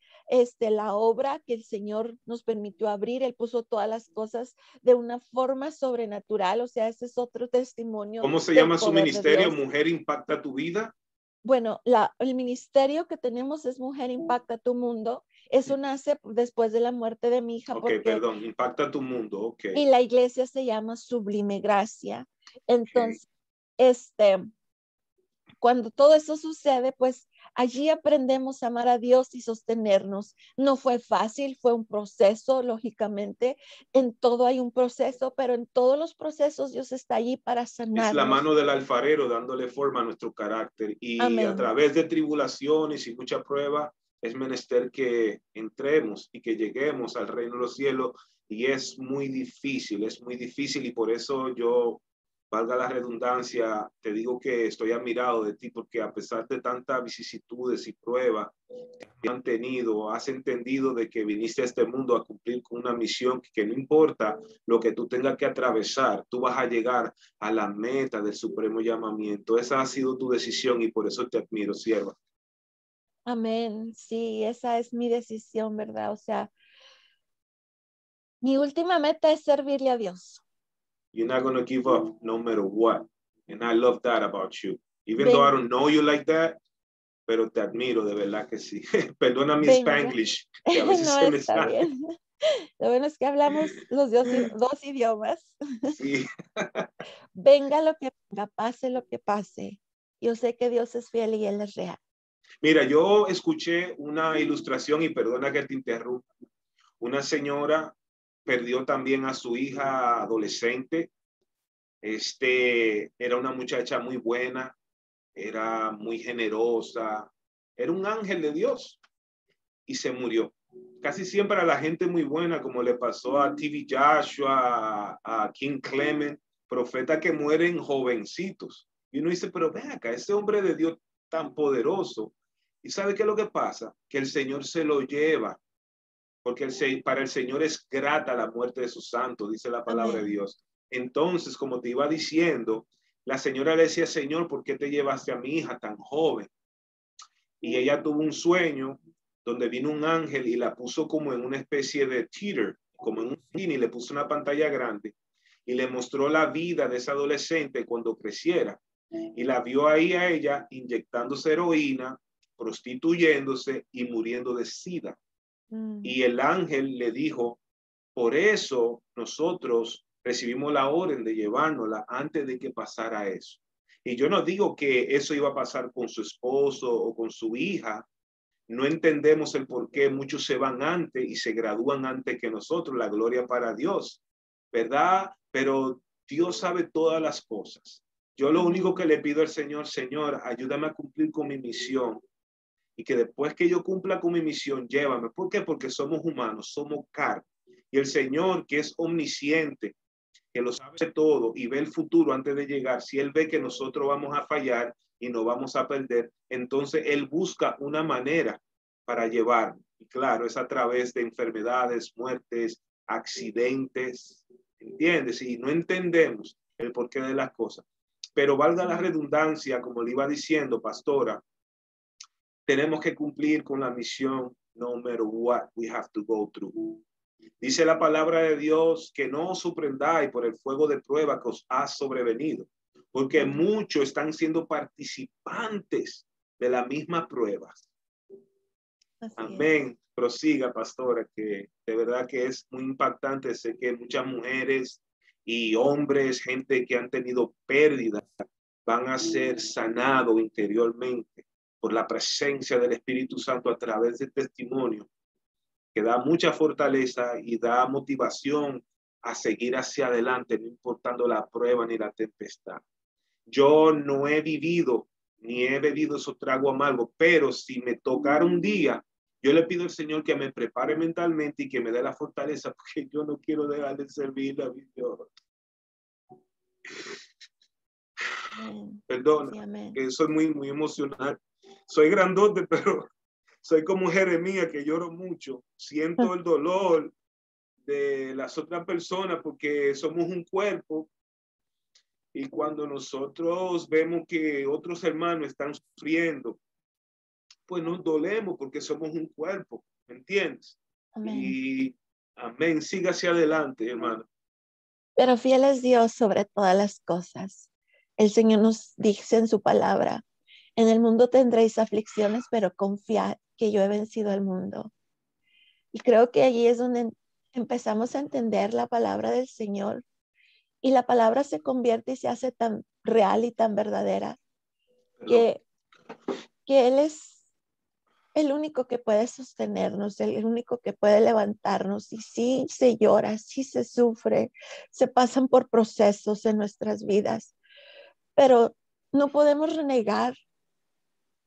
la obra que el Señor nos permitió abrir. Él puso todas las cosas de una forma sobrenatural. O sea, ese es otro testimonio ¿Cómo se del llama su poder de ministerio? Dios. ¿Mujer impacta tu vida? Bueno, el ministerio que tenemos es Mujer Impacta Tu Mundo. Eso nace después de la muerte de mi hija, Ok, porque, perdón, impacta tu mundo. Ok, y la iglesia se llama Sublime Gracia. ok. Entonces, cuando todo eso sucede, pues allí aprendemos a amar a Dios y sostenernos. No fue fácil, fue un proceso, lógicamente. En todo hay un proceso, pero en todos los procesos Dios está allí para Es la sanarnos. mano del alfarero dándole forma a nuestro carácter. Y a Amén. través de tribulaciones y mucha prueba, es menester que entremos y que lleguemos al reino de los cielos. Y es muy difícil, es muy difícil. Y por eso yo, valga la redundancia, te digo que estoy admirado de ti, porque a pesar de tantas vicisitudes y pruebas que han tenido, has entendido de que viniste a este mundo a cumplir con una misión que no importa lo que tú tengas que atravesar, tú vas a llegar a la meta del supremo llamamiento. Esa ha sido tu decisión y por eso te admiro, sierva. Amén. Sí, esa es mi decisión, ¿verdad? O sea, mi última meta es servirle a Dios. You're not going to give up no matter what. And I love that about you. Even though I Ven, don't know you like that, pero te admiro, de verdad que sí. Perdona mi venga. Spanglish, que a veces No se me está sale. bien. Lo bueno es que hablamos los dos idiomas. Sí. Venga lo que venga, pase lo que pase. Yo sé que Dios es fiel y Él es real. Mira, yo escuché una ilustración y perdona que te interrumpa. Una señora perdió también a su hija adolescente. Era una muchacha muy buena, era muy generosa, era un ángel de Dios y se murió. Casi siempre a la gente muy buena, como le pasó a TV Joshua, a King Clement, profetas que mueren jovencitos. Y uno dice, pero ven acá, ese hombre de Dios tan poderoso. ¿Y sabe qué es lo que pasa? Que el Señor se lo lleva, porque para el Señor es grata la muerte de sus santos, dice la palabra de Amén. Dios. Entonces, como te iba diciendo, la señora le decía, Señor, ¿por qué te llevaste a mi hija tan joven? Y ella tuvo un sueño donde vino un ángel y la puso como en una especie de theater, como en un cine, y le puso una pantalla grande y le mostró la vida de esa adolescente cuando creciera. Y la vio ahí a ella inyectándose heroína, prostituyéndose y muriendo de sida. Y el ángel le dijo, por eso nosotros recibimos la orden de llevárnosla antes de que pasara eso. Y yo no digo que eso iba a pasar con su esposo o con su hija. No entendemos el por qué muchos se van antes y se gradúan antes que nosotros. La gloria para Dios, ¿verdad? Pero Dios sabe todas las cosas. Yo lo único que Amén. le pido al Señor, Señor, ayúdame a cumplir con mi misión y que después que yo cumpla con mi misión, llévame. ¿Por qué? Porque somos humanos, somos carne. Y el Señor, que es omnisciente, que lo sabe todo y ve el futuro antes de llegar, si Él ve que nosotros vamos a fallar y nos vamos a perder, entonces Él busca una manera para llevarnos. Y claro, es a través de enfermedades, muertes, accidentes, ¿entiendes? Y no entendemos el porqué de las cosas. Pero valga la redundancia, como le iba diciendo, pastora, tenemos que cumplir con la misión no matter what we have to go through. Dice la palabra de Dios que no os sorprendáis por el fuego de prueba que os ha sobrevenido, porque muchos están siendo participantes de la misma prueba. Así es. Amén. Prosiga, pastora, que de verdad que es muy impactante. Sé que muchas mujeres y hombres, gente que han tenido pérdidas, van a ser sanados interiormente por la presencia del Espíritu Santo a través del testimonio, que da mucha fortaleza y da motivación a seguir hacia adelante, no importando la prueba ni la tempestad. Yo no he vivido ni he bebido esos tragos amargos, pero si me tocara un día Yo le pido al Señor que me prepare mentalmente y que me dé la fortaleza, porque yo no quiero dejar de servirle a mi Dios. Amén. Perdona, Sí, amén. que soy muy emocional. Soy grandote, pero soy como Jeremías, que lloro mucho. Siento el dolor de las otras personas porque somos un cuerpo, y cuando nosotros vemos que otros hermanos están sufriendo, pues nos dolemos porque somos un cuerpo, ¿me entiendes? Amén. Y amén, siga hacia adelante, hermano. Pero fiel es Dios sobre todas las cosas. El Señor nos dice en su palabra, en el mundo tendréis aflicciones, pero confiad que yo he vencido al mundo. Y creo que allí es donde empezamos a entender la palabra del Señor, y la palabra se convierte y se hace tan real y tan verdadera Perdón. que, Él es el único que puede sostenernos, el único que puede levantarnos. Y sí se llora, sí se sufre, se pasan por procesos en nuestras vidas, pero no podemos renegar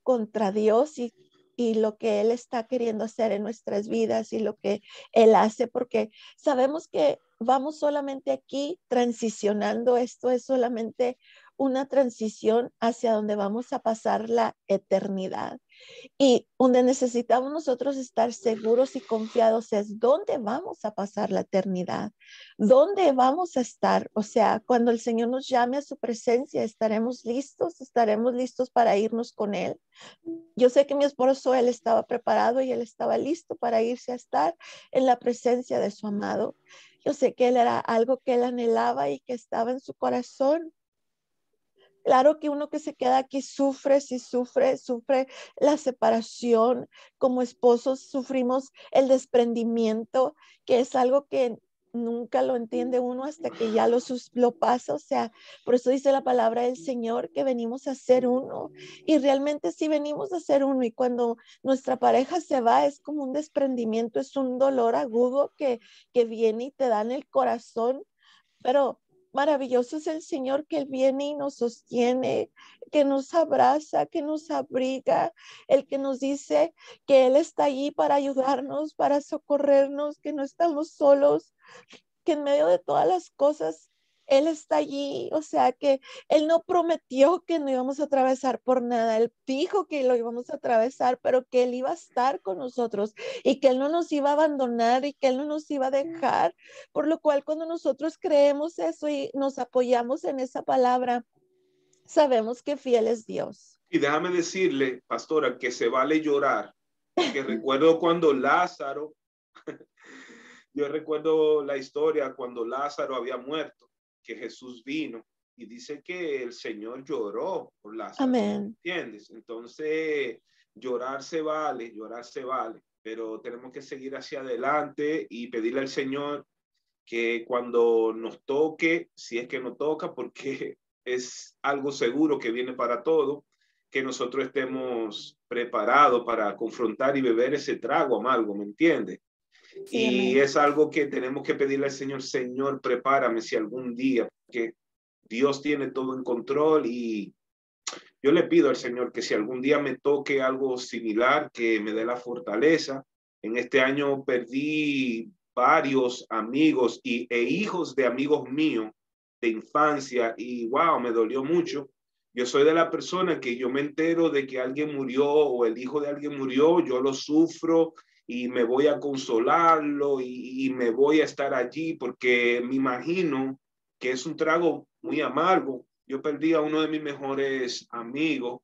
contra Dios y lo que Él está queriendo hacer en nuestras vidas y lo que Él hace, porque sabemos que vamos solamente aquí transicionando. Esto es solamente una transición hacia donde vamos a pasar la eternidad. Y donde necesitamos nosotros estar seguros y confiados es dónde vamos a pasar la eternidad, dónde vamos a estar. O sea, cuando el Señor nos llame a su presencia, estaremos listos para irnos con Él. Yo sé que mi esposo, él estaba preparado y él estaba listo para irse a estar en la presencia de su amado. Yo sé que él era algo que él anhelaba y que estaba en su corazón. Claro que uno que se queda aquí sufre, sí sufre la separación. Como esposos sufrimos el desprendimiento, que es algo que nunca lo entiende uno hasta que ya lo pasa. O sea, por eso dice la palabra del Señor que venimos a ser uno, y realmente sí venimos a ser uno. Y cuando nuestra pareja se va, es como un desprendimiento, es un dolor agudo que viene y te da en el corazón, pero maravilloso es el Señor, que Él viene y nos sostiene, que nos abraza, que nos abriga, el que nos dice que Él está allí para ayudarnos, para socorrernos, que no estamos solos, que en medio de todas las cosas Él está allí. O sea, que Él no prometió que no íbamos a atravesar por nada. Él dijo que lo íbamos a atravesar, pero que Él iba a estar con nosotros y que Él no nos iba a abandonar y que Él no nos iba a dejar. Por lo cual, cuando nosotros creemos eso y nos apoyamos en esa palabra, sabemos que fiel es Dios. Y déjame decirle, pastora, que se vale llorar, porque recuerdo cuando Lázaro, yo recuerdo la historia cuando Lázaro había muerto, que Jesús vino y dice que el Señor lloró por Lázaro, Amén. ¿entiendes? Entonces, llorar se vale, pero tenemos que seguir hacia adelante y pedirle al Señor que cuando nos toque, si es que nos toca, porque es algo seguro que viene para todo, que nosotros estemos preparados para confrontar y beber ese trago amargo, ¿me entiendes? Sí, Y amén. es algo que tenemos que pedirle al Señor, Señor, prepárame si algún día, que Dios tiene todo en control, y yo le pido al Señor que si algún día me toque algo similar, que me dé la fortaleza. En este año perdí varios amigos e hijos de amigos míos de infancia, y wow, me dolió mucho. Yo soy de la persona que yo me entero de que alguien murió o el hijo de alguien murió, yo lo sufro y me voy a consolarlo y me voy a estar allí porque me imagino que es un trago muy amargo. Yo perdí a uno de mis mejores amigos,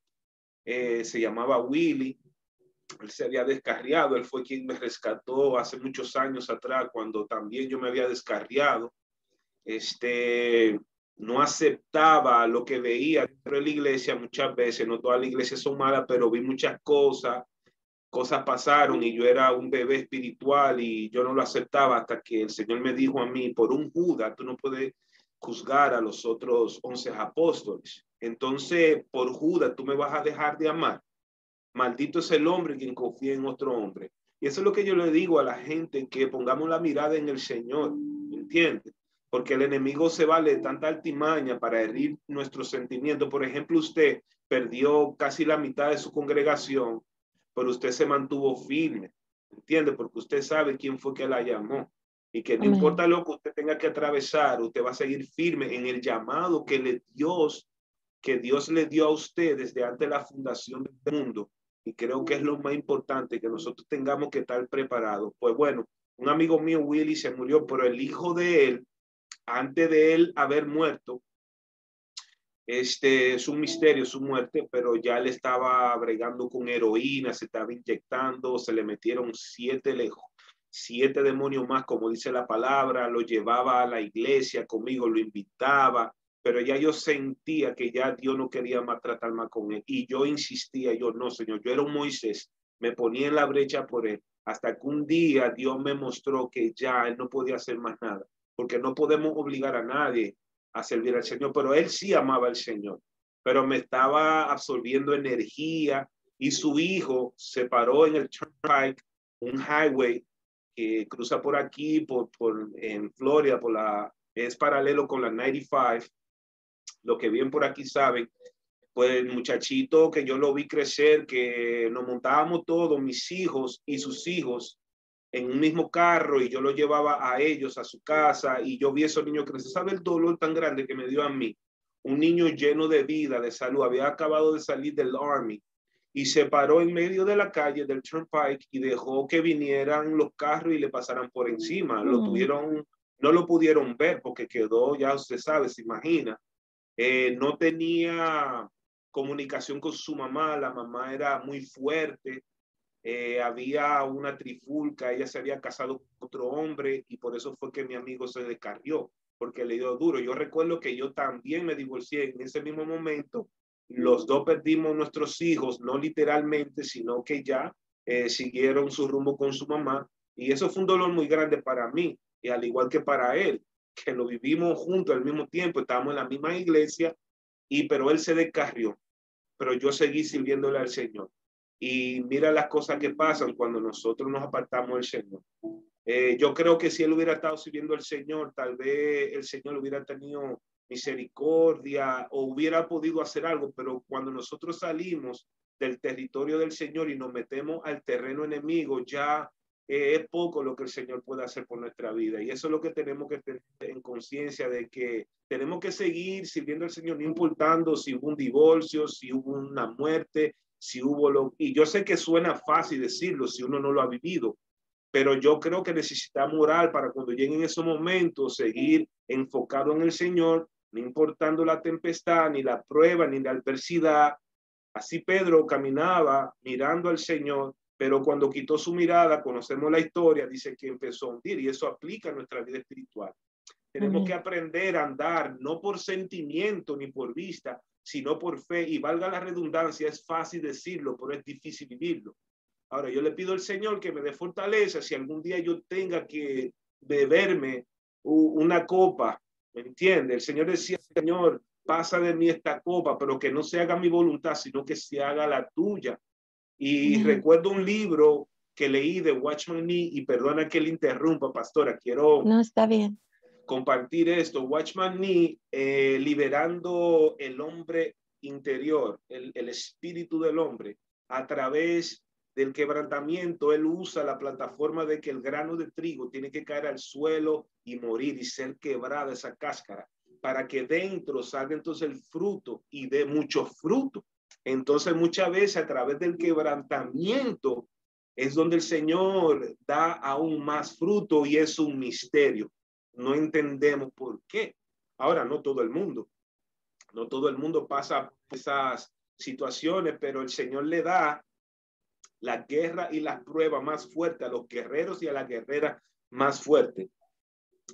se llamaba Willy. Él se había descarriado, él fue quien me rescató hace muchos años atrás cuando también yo me había descarriado. No aceptaba lo que veía dentro de la iglesia muchas veces, no todas las iglesias son malas, pero vi muchas cosas pasaron y yo era un bebé espiritual y yo no lo aceptaba hasta que el Señor me dijo a mí, por un Judas, tú no puedes juzgar a los otros 11 apóstoles. Entonces, por Judas, tú me vas a dejar de amar. Maldito es el hombre quien confía en otro hombre. Y eso es lo que yo le digo a la gente, que pongamos la mirada en el Señor, ¿entiendes? Porque el enemigo se vale de tanta altimaña para herir nuestros sentimientos. Por ejemplo, usted perdió casi la mitad de su congregación, pero usted se mantuvo firme. ¿entiende? Porque usted sabe quién fue que la llamó. Y que no Amén. importa lo que usted tenga que atravesar, usted va a seguir firme en el llamado que Dios le dio a usted desde antes de la fundación del mundo. Y creo que es lo más importante, que nosotros tengamos que estar preparados. Pues bueno, un amigo mío, Willy, se murió, pero el hijo de él, antes de él haber muerto, es un misterio su muerte, pero ya él estaba bregando con heroína, se estaba inyectando, se le metieron siete demonios más, como dice la palabra, lo llevaba a la iglesia conmigo, lo invitaba, pero ya yo sentía que ya Dios no quería más tratar más con él. Y yo insistía, yo no, Señor, yo era un Moisés, me ponía en la brecha por él, hasta que un día Dios me mostró que ya él no podía hacer más nada, porque no podemos obligar a nadie a servir al Señor, pero él sí amaba al Señor, pero me estaba absorbiendo energía y su hijo se paró en el Turnpike, un highway que cruza por aquí, en Florida, es paralelo con la 95, lo que bien por aquí saben, pues el muchachito que yo lo vi crecer, que nos montábamos todos, mis hijos y sus hijos, en un mismo carro y yo lo llevaba a ellos a su casa y yo vi a esos niños crecer. ¿Sabe el dolor tan grande que me dio a mí? Un niño lleno de vida, de salud, había acabado de salir del Army y se paró en medio de la calle del Turnpike y dejó que vinieran los carros y le pasaran por encima. No lo pudieron ver porque quedó, ya usted sabe, se imagina. No tenía comunicación con su mamá, la mamá era muy fuerte, había una trifulca, ella se había casado con otro hombre y por eso fue que mi amigo se descarrió, porque le dio duro. Yo recuerdo que yo también me divorcié en ese mismo momento. Los dos perdimos nuestros hijos, no literalmente, sino que ya siguieron su rumbo con su mamá. Y eso fue un dolor muy grande para mí, y al igual que para él, que lo vivimos juntos al mismo tiempo, estábamos en la misma iglesia, pero él se descarrió, pero yo seguí sirviéndole al Señor. Y mira las cosas que pasan cuando nosotros nos apartamos del Señor. Yo creo que si él hubiera estado sirviendo al Señor, tal vez el Señor hubiera tenido misericordia o hubiera podido hacer algo, pero cuando nosotros salimos del territorio del Señor y nos metemos al terreno enemigo, ya es poco lo que el Señor puede hacer por nuestra vida. Y eso es lo que tenemos que tener en conciencia, de que tenemos que seguir sirviendo al Señor, no importando si hubo un divorcio, si hubo una muerte, si hubo y yo sé que suena fácil decirlo si uno no lo ha vivido, pero yo creo que necesitamos orar para cuando lleguen esos momentos, seguir enfocado en el Señor, no importando la tempestad, ni la prueba, ni la adversidad. Así Pedro caminaba mirando al Señor, pero cuando quitó su mirada, conocemos la historia, dice que empezó a hundir, y eso aplica a nuestra vida espiritual. Tenemos que Amén. aprender a andar no por sentimiento ni por vista, sino por fe. Y valga la redundancia, es fácil decirlo, pero es difícil vivirlo. Ahora, yo le pido al Señor que me dé fortaleza si algún día yo tenga que beberme una copa, ¿me entiende? El Señor decía, Señor, pasa de mí esta copa, pero que no se haga mi voluntad, sino que se haga la tuya. Y Amén. recuerdo un libro que leí de Watchman Nee, y perdona que le interrumpa, pastora, quiero No, está bien. compartir esto. Watchman Nee, liberando el hombre interior, el espíritu del hombre, a través del quebrantamiento. Él usa la plataforma de que el grano de trigo tiene que caer al suelo y morir y ser quebrada esa cáscara, para que dentro salga entonces el fruto y dé mucho fruto. Entonces muchas veces a través del quebrantamiento es donde el Señor da aún más fruto, y es un misterio. No entendemos por qué. Ahora, no todo el mundo pasa esas situaciones, pero el Señor le da la guerra y las pruebas más fuertes a los guerreros y a las guerreras más fuertes,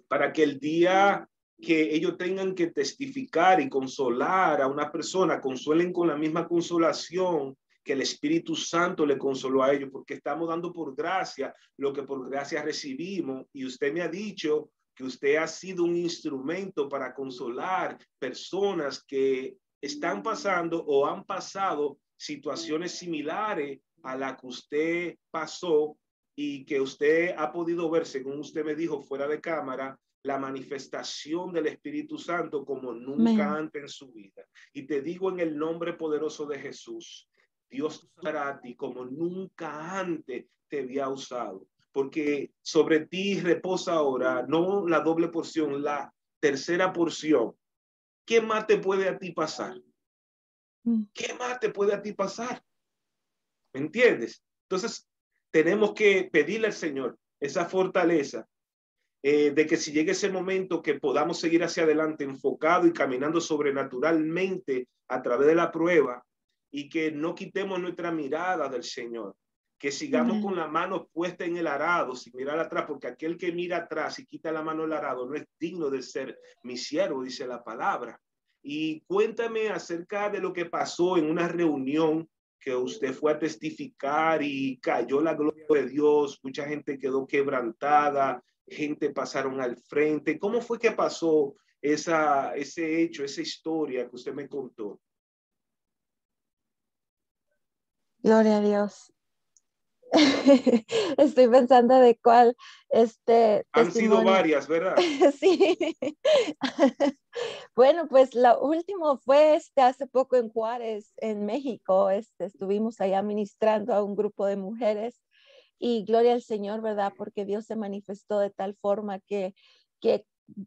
para que el día que ellos tengan que testificar y consolar a una persona, consuelen con la misma consolación que el Espíritu Santo le consoló a ellos, porque estamos dando por gracia lo que por gracia recibimos. Y usted me ha dicho que usted ha sido un instrumento para consolar personas que están pasando o han pasado situaciones similares a la que usted pasó, y que usted ha podido ver, según usted me dijo fuera de cámara, la manifestación del Espíritu Santo como nunca Amén. antes en su vida. Y te digo en el nombre poderoso de Jesús, Dios usará a ti como nunca antes te había usado, porque sobre ti reposa ahora no la doble porción, la tercera porción. ¿Qué más te puede a ti pasar? ¿Qué más te puede a ti pasar? ¿Me entiendes? Entonces, tenemos que pedirle al Señor esa fortaleza de que si llegue ese momento que podamos seguir hacia adelante enfocado y caminando sobrenaturalmente a través de la prueba y que no quitemos nuestra mirada del Señor, que sigamos con la mano puesta en el arado sin mirar atrás, porque aquel que mira atrás y quita la mano del arado no es digno de ser mi siervo, dice la palabra. Y cuéntame acerca de lo que pasó en una reunión que usted fue a testificar y cayó la gloria de Dios, mucha gente quedó quebrantada, gente pasaron al frente. ¿Cómo fue que pasó ese hecho, esa historia que usted me contó? Gloria a Dios. Estoy pensando de cuál Han sido testimonio. varias, ¿verdad? Sí. Bueno, pues la última fue hace poco en Juárez, en México. Estuvimos allá ministrando a un grupo de mujeres y gloria al Señor, ¿verdad? Porque Dios se manifestó de tal forma que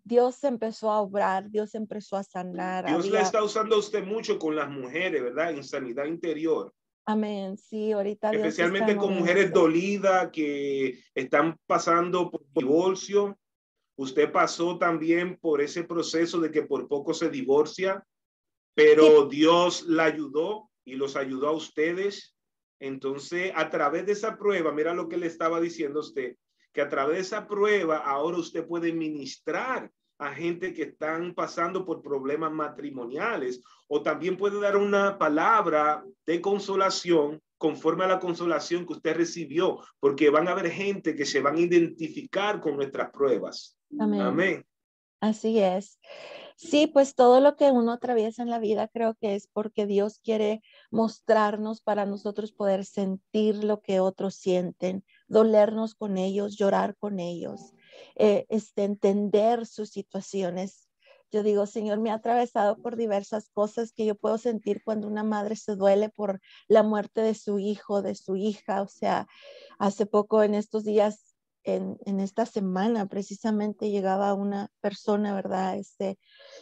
Dios empezó a obrar, Dios empezó a sanar. Dios le está usando a usted mucho con las mujeres, ¿verdad? En sanidad interior. Amén. Sí, ahorita Dios está Especialmente con mujeres moviéndose. dolidas que están pasando por divorcio. Usted pasó también por ese proceso de que por poco se divorcia, Sí, pero Dios la ayudó y los ayudó a ustedes. Entonces, a través de esa prueba, mira lo que le estaba diciendo a usted, que a través de esa prueba ahora usted puede ministrar a gente que están pasando por problemas matrimoniales o también puede dar una palabra de consolación conforme a la consolación que usted recibió, porque van a haber gente que se van a identificar con nuestras pruebas. amén. Amén. Así es. Sí, pues todo lo que uno atraviesa en la vida creo que es porque Dios quiere mostrarnos para nosotros poder sentir lo que otros sienten, dolernos con ellos, llorar con ellos, entender sus situaciones. Yo digo, Señor, me ha atravesado por diversas cosas que yo puedo sentir cuando una madre se duele por la muerte de su hijo, de su hija. O sea, hace poco en estos días en esta semana precisamente llegaba una persona, ¿verdad?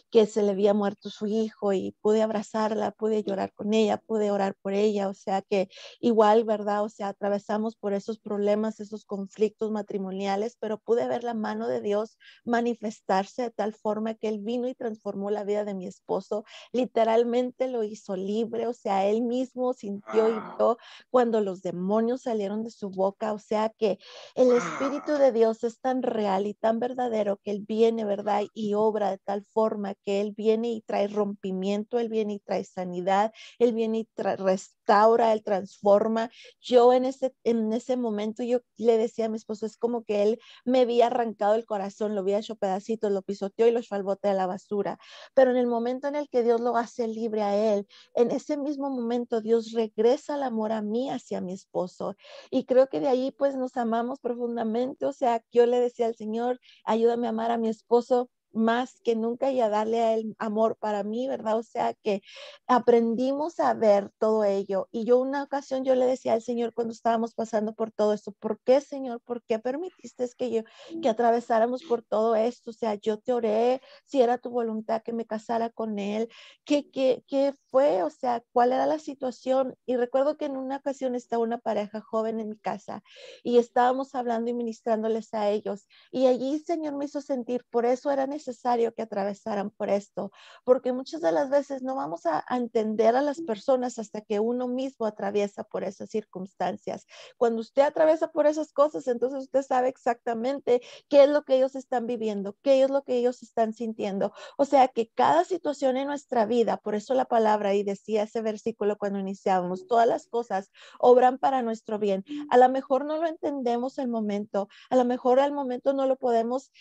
Que se le había muerto su hijo y pude abrazarla, pude llorar con ella, pude orar por ella, o sea que igual, ¿verdad? O sea, atravesamos por esos problemas, esos conflictos matrimoniales, pero pude ver la mano de Dios manifestarse de tal forma que Él vino y transformó la vida de mi esposo, literalmente lo hizo libre, o sea, Él mismo sintió y Wow. vio cuando los demonios salieron de su boca, o sea que el Espíritu Wow. de Dios es tan real y tan verdadero que Él viene, ¿verdad? Y obra de tal forma que Él viene y trae rompimiento, Él viene y trae sanidad, Él viene y restaura, Él transforma. Yo en ese momento yo le decía a mi esposo, es como que Él me había arrancado el corazón, lo había hecho pedacitos, lo pisoteó y lo echó al bote de la basura. Pero en el momento en el que Dios lo hace libre a Él, en ese mismo momento Dios regresa el amor a mí hacia mi esposo. Y creo que de ahí pues nos amamos profundamente. O sea, yo le decía al Señor, ayúdame a amar a mi esposo más que nunca y a darle a él amor para mí, ¿verdad? O sea, que aprendimos a ver todo ello. Y yo una ocasión yo le decía al Señor cuando estábamos pasando por todo esto, ¿por qué, Señor? ¿Por qué permitiste que atravesáramos por todo esto? O sea, yo te oré, si era tu voluntad que me casara con él, ¿qué fue? O sea, ¿cuál era la situación? Y recuerdo que en una ocasión estaba una pareja joven en mi casa y estábamos hablando y ministrándoles a ellos. Y allí el Señor me hizo sentir, por eso era necesario que atravesaran por esto, porque muchas de las veces no vamos a entender a las personas hasta que uno mismo atraviesa por esas circunstancias. Cuando usted atraviesa por esas cosas, entonces usted sabe exactamente qué es lo que ellos están viviendo, qué es lo que ellos están sintiendo. O sea que cada situación en nuestra vida, por eso la palabra y decía ese versículo cuando iniciábamos, todas las cosas obran para nuestro bien. A lo mejor no lo entendemos el momento, a lo mejor al momento no lo podemos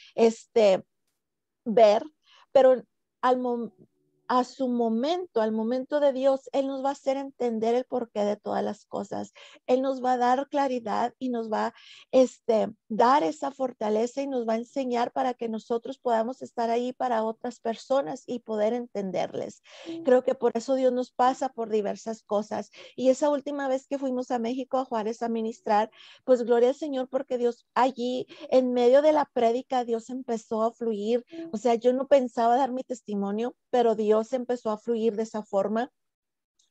ver, pero al momento a su momento, al momento de Dios, Él nos va a hacer entender el porqué de todas las cosas. Él nos va a dar claridad y nos va a dar esa fortaleza y nos va a enseñar para que nosotros podamos estar ahí para otras personas y poder entenderles. Creo que por eso Dios nos pasa por diversas cosas. Y esa última vez que fuimos a México, a Juárez, a ministrar, pues gloria al Señor porque Dios allí, en medio de la prédica, Dios empezó a fluir. O sea, yo no pensaba dar mi testimonio, pero Dios empezó a fluir de esa forma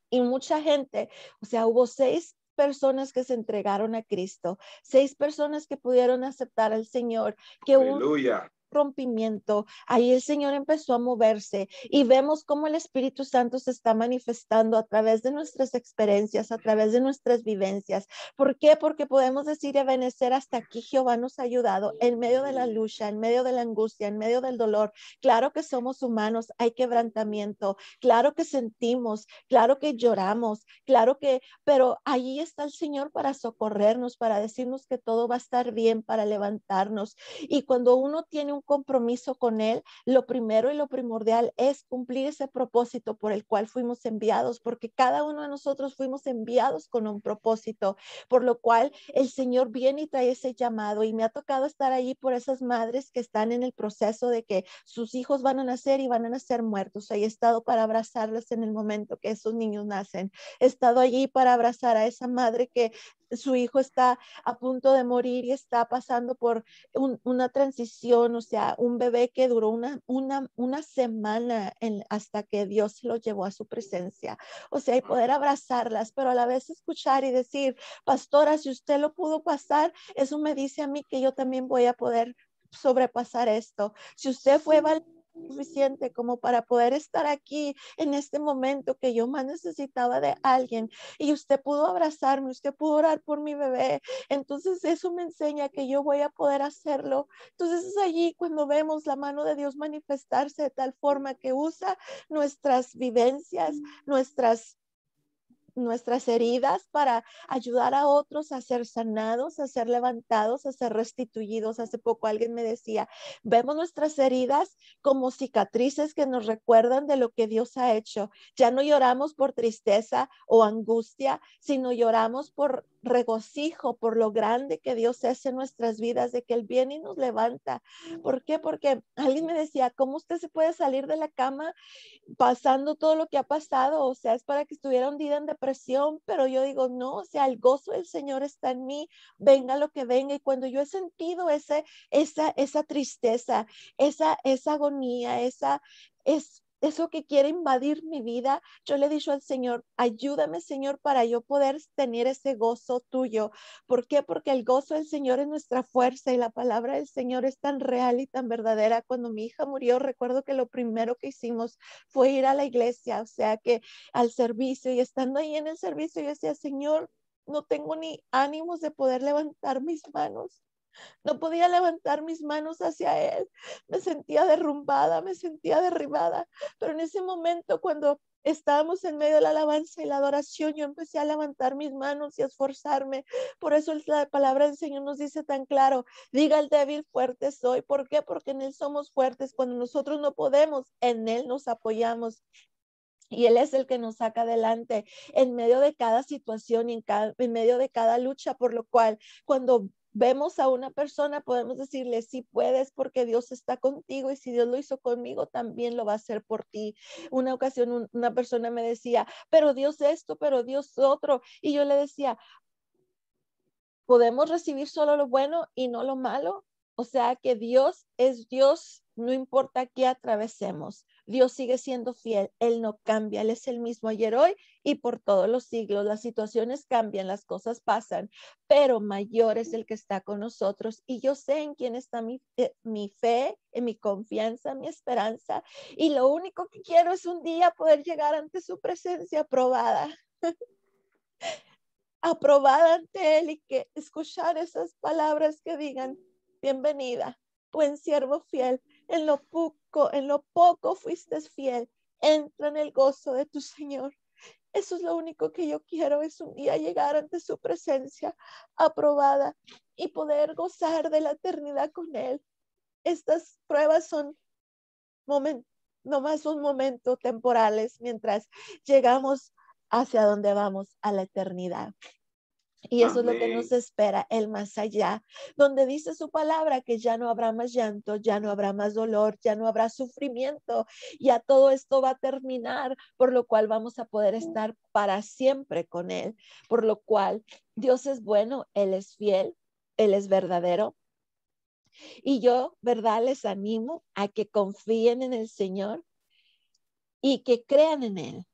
y mucha gente, o sea, hubo 6 personas que se entregaron a Cristo, 6 personas que pudieron aceptar al Señor, que hubo Aleluya. rompimiento. Ahí el Señor empezó a moverse y vemos cómo el Espíritu Santo se está manifestando a través de nuestras experiencias, a través de nuestras vivencias. ¿Por qué? Porque podemos decir, Ebenezer, hasta aquí Jehová nos ha ayudado en medio de la lucha, en medio de la angustia, en medio del dolor. Claro que somos humanos, hay quebrantamiento, claro que sentimos, claro que lloramos, claro que, pero ahí está el Señor para socorrernos, para decirnos que todo va a estar bien, para levantarnos. Y cuando uno tiene un compromiso con Él, lo primero y lo primordial es cumplir ese propósito por el cual fuimos enviados, porque cada uno de nosotros fuimos enviados con un propósito, por lo cual el Señor viene y trae ese llamado. Y me ha tocado estar allí por esas madres que están en el proceso de que sus hijos van a nacer y van a nacer muertos. He estado para abrazarles en el momento que esos niños nacen. He estado allí para abrazar a esa madre que su hijo está a punto de morir y está pasando por una transición, o sea, un bebé que duró una semana hasta que Dios lo llevó a su presencia. O sea, y poder abrazarlas, pero a la vez escuchar y decir, pastora, si usted lo pudo pasar, eso me dice a mí que yo también voy a poder sobrepasar esto. Si usted fue suficiente como para poder estar aquí en este momento que yo más necesitaba de alguien y usted pudo abrazarme, usted pudo orar por mi bebé, entonces eso me enseña que yo voy a poder hacerlo. Entonces es allí cuando vemos la mano de Dios manifestarse de tal forma que usa nuestras vivencias, nuestras heridas para ayudar a otros a ser sanados, a ser levantados, a ser restituidos. Hace poco alguien me decía, vemos nuestras heridas como cicatrices que nos recuerdan de lo que Dios ha hecho. Ya no lloramos por tristeza o angustia, sino lloramos por regocijo, por lo grande que Dios es en nuestras vidas, de que Él viene y nos levanta. ¿Por qué? Porque alguien me decía, ¿cómo usted se puede salir de la cama pasando todo lo que ha pasado? O sea, es para que estuviera hundida en depresión, pero yo digo, no, o sea, el gozo del Señor está en mí, venga lo que venga. Y cuando yo he sentido esa tristeza, esa agonía, eso que quiere invadir mi vida, yo le he dicho al Señor, ayúdame, Señor, para yo poder tener ese gozo tuyo. ¿Por qué? Porque el gozo del Señor es nuestra fuerza y la palabra del Señor es tan real y tan verdadera. Cuando mi hija murió, recuerdo que lo primero que hicimos fue ir a la iglesia, o sea que al servicio, y estando ahí en el servicio, yo decía, Señor, no tengo ni ánimos de poder levantar mis manos. No podía levantar mis manos hacia Él. Me sentía derrumbada, me sentía derribada. Pero en ese momento, cuando estábamos en medio de la alabanza y la adoración, yo empecé a levantar mis manos y a esforzarme. Por eso la palabra del Señor nos dice tan claro, diga el débil, fuerte soy. ¿Por qué? Porque en Él somos fuertes. Cuando nosotros no podemos, en Él nos apoyamos. Y Él es el que nos saca adelante en medio de cada situación y en medio de cada lucha, por lo cual cuando vemos a una persona podemos decirle, sí puedes porque Dios está contigo y si Dios lo hizo conmigo, también lo va a hacer por ti. Una ocasión una persona me decía, pero Dios esto, pero Dios otro. Y yo le decía, podemos recibir solo lo bueno y no lo malo. O sea que Dios es Dios, no importa qué atravesemos. Dios sigue siendo fiel, Él no cambia, Él es el mismo ayer, hoy y por todos los siglos. Las situaciones cambian, las cosas pasan, pero mayor es el que está con nosotros. Y yo sé en quién está mi fe, en mi confianza, mi esperanza. Y lo único que quiero es un día poder llegar ante su presencia aprobada. Aprobada ante Él y que escuchar esas palabras que digan, bienvenida, buen siervo fiel, en lo poco fuiste fiel, entra en el gozo de tu Señor. Eso es lo único que yo quiero, es un día llegar ante su presencia aprobada y poder gozar de la eternidad con Él. Estas pruebas son nomás un momento temporales mientras llegamos hacia donde vamos a la eternidad. Y eso es lo que nos Amén. espera, el más allá, donde dice su palabra que ya no habrá más llanto, ya no habrá más dolor, ya no habrá sufrimiento, ya todo esto va a terminar, por lo cual vamos a poder estar para siempre con Él, por lo cual Dios es bueno, Él es fiel, Él es verdadero. Y yo, ¿verdad? Les animo a que confíen en el Señor y que crean en Él.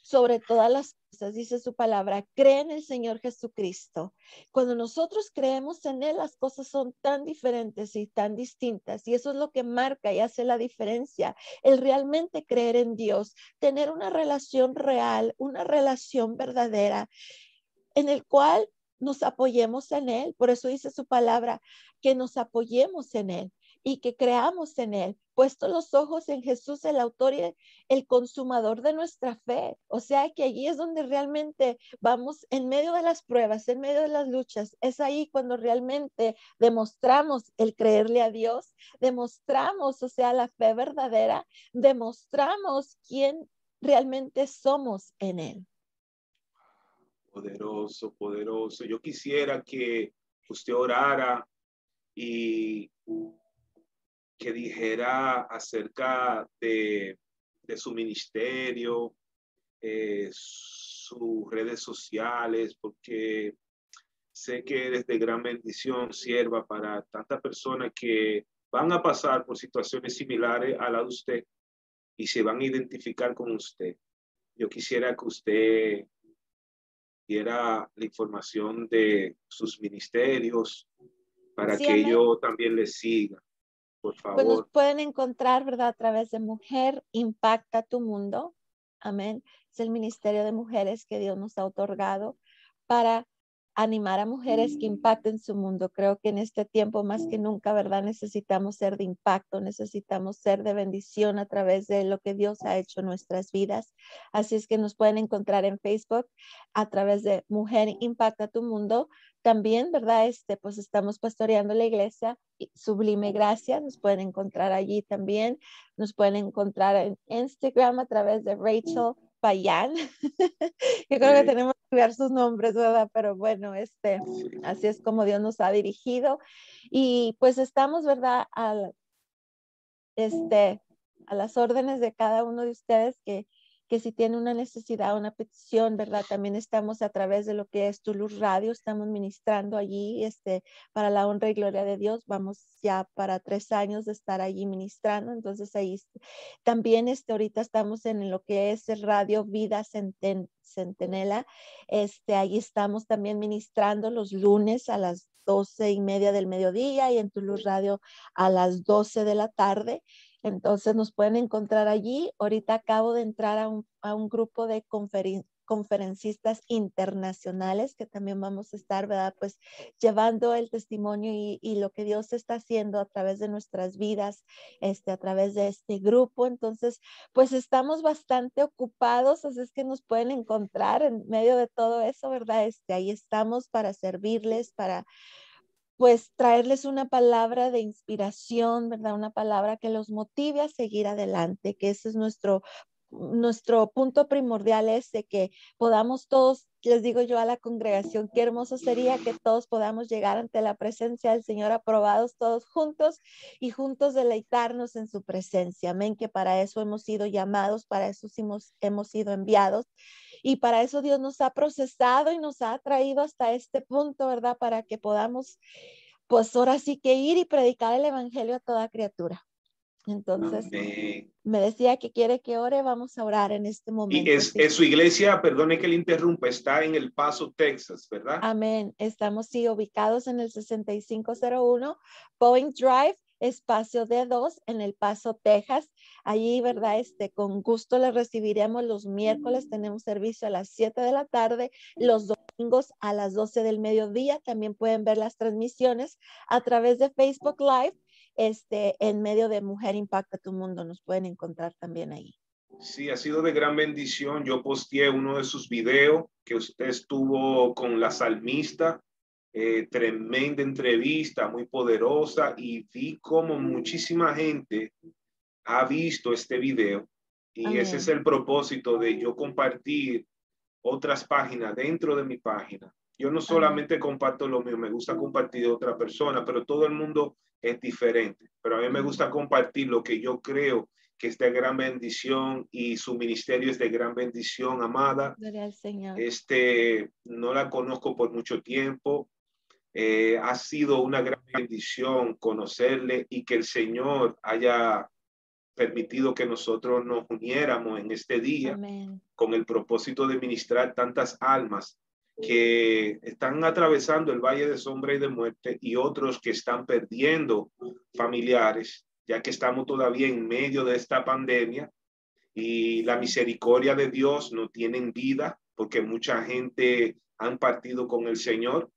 Sobre todas las cosas, dice su palabra, cree en el Señor Jesucristo. Cuando nosotros creemos en Él, las cosas son tan diferentes y tan distintas. Y eso es lo que marca y hace la diferencia. El realmente creer en Dios, tener una relación real, una relación verdadera, en el cual nos apoyemos en Él. Por eso dice su palabra, que nos apoyemos en Él y que creamos en Él, puesto los ojos en Jesús, el autor y el consumador de nuestra fe. O sea que allí es donde realmente vamos en medio de las pruebas, en medio de las luchas. Es ahí cuando realmente demostramos el creerle a Dios, demostramos, o sea, la fe verdadera, demostramos quién realmente somos en Él. Poderoso, poderoso. Yo quisiera que usted orara y que dijera acerca de su ministerio, sus redes sociales, porque sé que eres de gran bendición, sierva, para tantas personas que van a pasar por situaciones similares a la de usted y se van a identificar con usted. Yo quisiera que usted diera la información de sus ministerios para Sí, que amén. yo también les siga, por Pues nos favor. pueden encontrar, ¿verdad? A través de Mujer Impacta tu Mundo. Amén. Es el ministerio de mujeres que Dios nos ha otorgado para animar a mujeres que impacten su mundo. Creo que en este tiempo más que nunca, ¿verdad? Necesitamos ser de impacto, necesitamos ser de bendición a través de lo que Dios ha hecho en nuestras vidas. Así es que nos pueden encontrar en Facebook a través de Mujer Impacta tu Mundo. También, ¿verdad? Pues estamos pastoreando la iglesia Sublime Gracia, nos pueden encontrar allí también, nos pueden encontrar en Instagram a través de Rachel Payan. Yo creo que tenemos que ver sus nombres, ¿verdad? Pero bueno, así es como Dios nos ha dirigido y pues estamos, ¿verdad? A las órdenes de cada uno de ustedes que si tiene una necesidad, una petición, ¿verdad? También estamos a través de lo que es Tu Luz Radio, estamos ministrando allí, para la honra y gloria de Dios. Vamos ya para 3 años de estar allí ministrando, entonces ahí también, ahorita estamos en lo que es el Radio Vida Centinela, ahí estamos también ministrando los lunes a las 12:30 del mediodía y en Tu Luz Radio a las 12 de la tarde. Entonces nos pueden encontrar allí. Ahorita acabo de entrar a un grupo de conferencistas internacionales que también vamos a estar, ¿verdad? Pues llevando el testimonio y lo que Dios está haciendo a través de nuestras vidas, a través de este grupo. Entonces, pues estamos bastante ocupados, así es que nos pueden encontrar en medio de todo eso, ¿verdad? Ahí estamos para servirles, para pues traerles una palabra de inspiración, ¿verdad? Una palabra que los motive a seguir adelante, que ese es nuestro punto primordial, es de que podamos todos, les digo yo a la congregación, qué hermoso sería que todos podamos llegar ante la presencia del Señor aprobados todos juntos y juntos deleitarnos en su presencia. Amén, que para eso hemos sido llamados, para eso hemos sido enviados. Y para eso Dios nos ha procesado y nos ha traído hasta este punto, ¿verdad? Para que podamos, pues ahora sí que ir y predicar el evangelio a toda criatura. Entonces, Amén. me decía que quiere que ore, vamos a orar en este Y momento. Sí. es su iglesia, perdone que le interrumpa, está en El Paso, Texas, ¿verdad? Amén. Estamos sí ubicados en el 6501 Boeing Drive, espacio D2 en El Paso, Texas. Allí, ¿verdad? Con gusto les recibiremos los miércoles. Tenemos servicio a las 7 de la tarde, los domingos a las 12 del mediodía. También pueden ver las transmisiones a través de Facebook Live, en medio de Mujer Impacta tu Mundo. Nos pueden encontrar también ahí. Sí, ha sido de gran bendición. Yo posteé uno de sus videos que usted estuvo con la salmista, tremenda entrevista, muy poderosa, y vi como muchísima gente ha visto este video y Amén. ese es el propósito de yo compartir otras páginas dentro de mi página. Yo no solamente comparto lo mío, me gusta compartir de otra persona, pero todo el mundo es diferente. Pero a mí me gusta compartir lo que yo creo que es de gran bendición y su ministerio es de gran bendición, amada. Gloria al Señor. No la conozco por mucho tiempo. Ha sido una gran bendición conocerle y que el Señor haya permitido que nosotros nos uniéramos en este día. Amén. Con el propósito de ministrar tantas almas que están atravesando el valle de sombra y de muerte y otros que están perdiendo familiares, ya que estamos todavía en medio de esta pandemia y la misericordia de Dios no tienen vida porque mucha gente han partido con el Señor,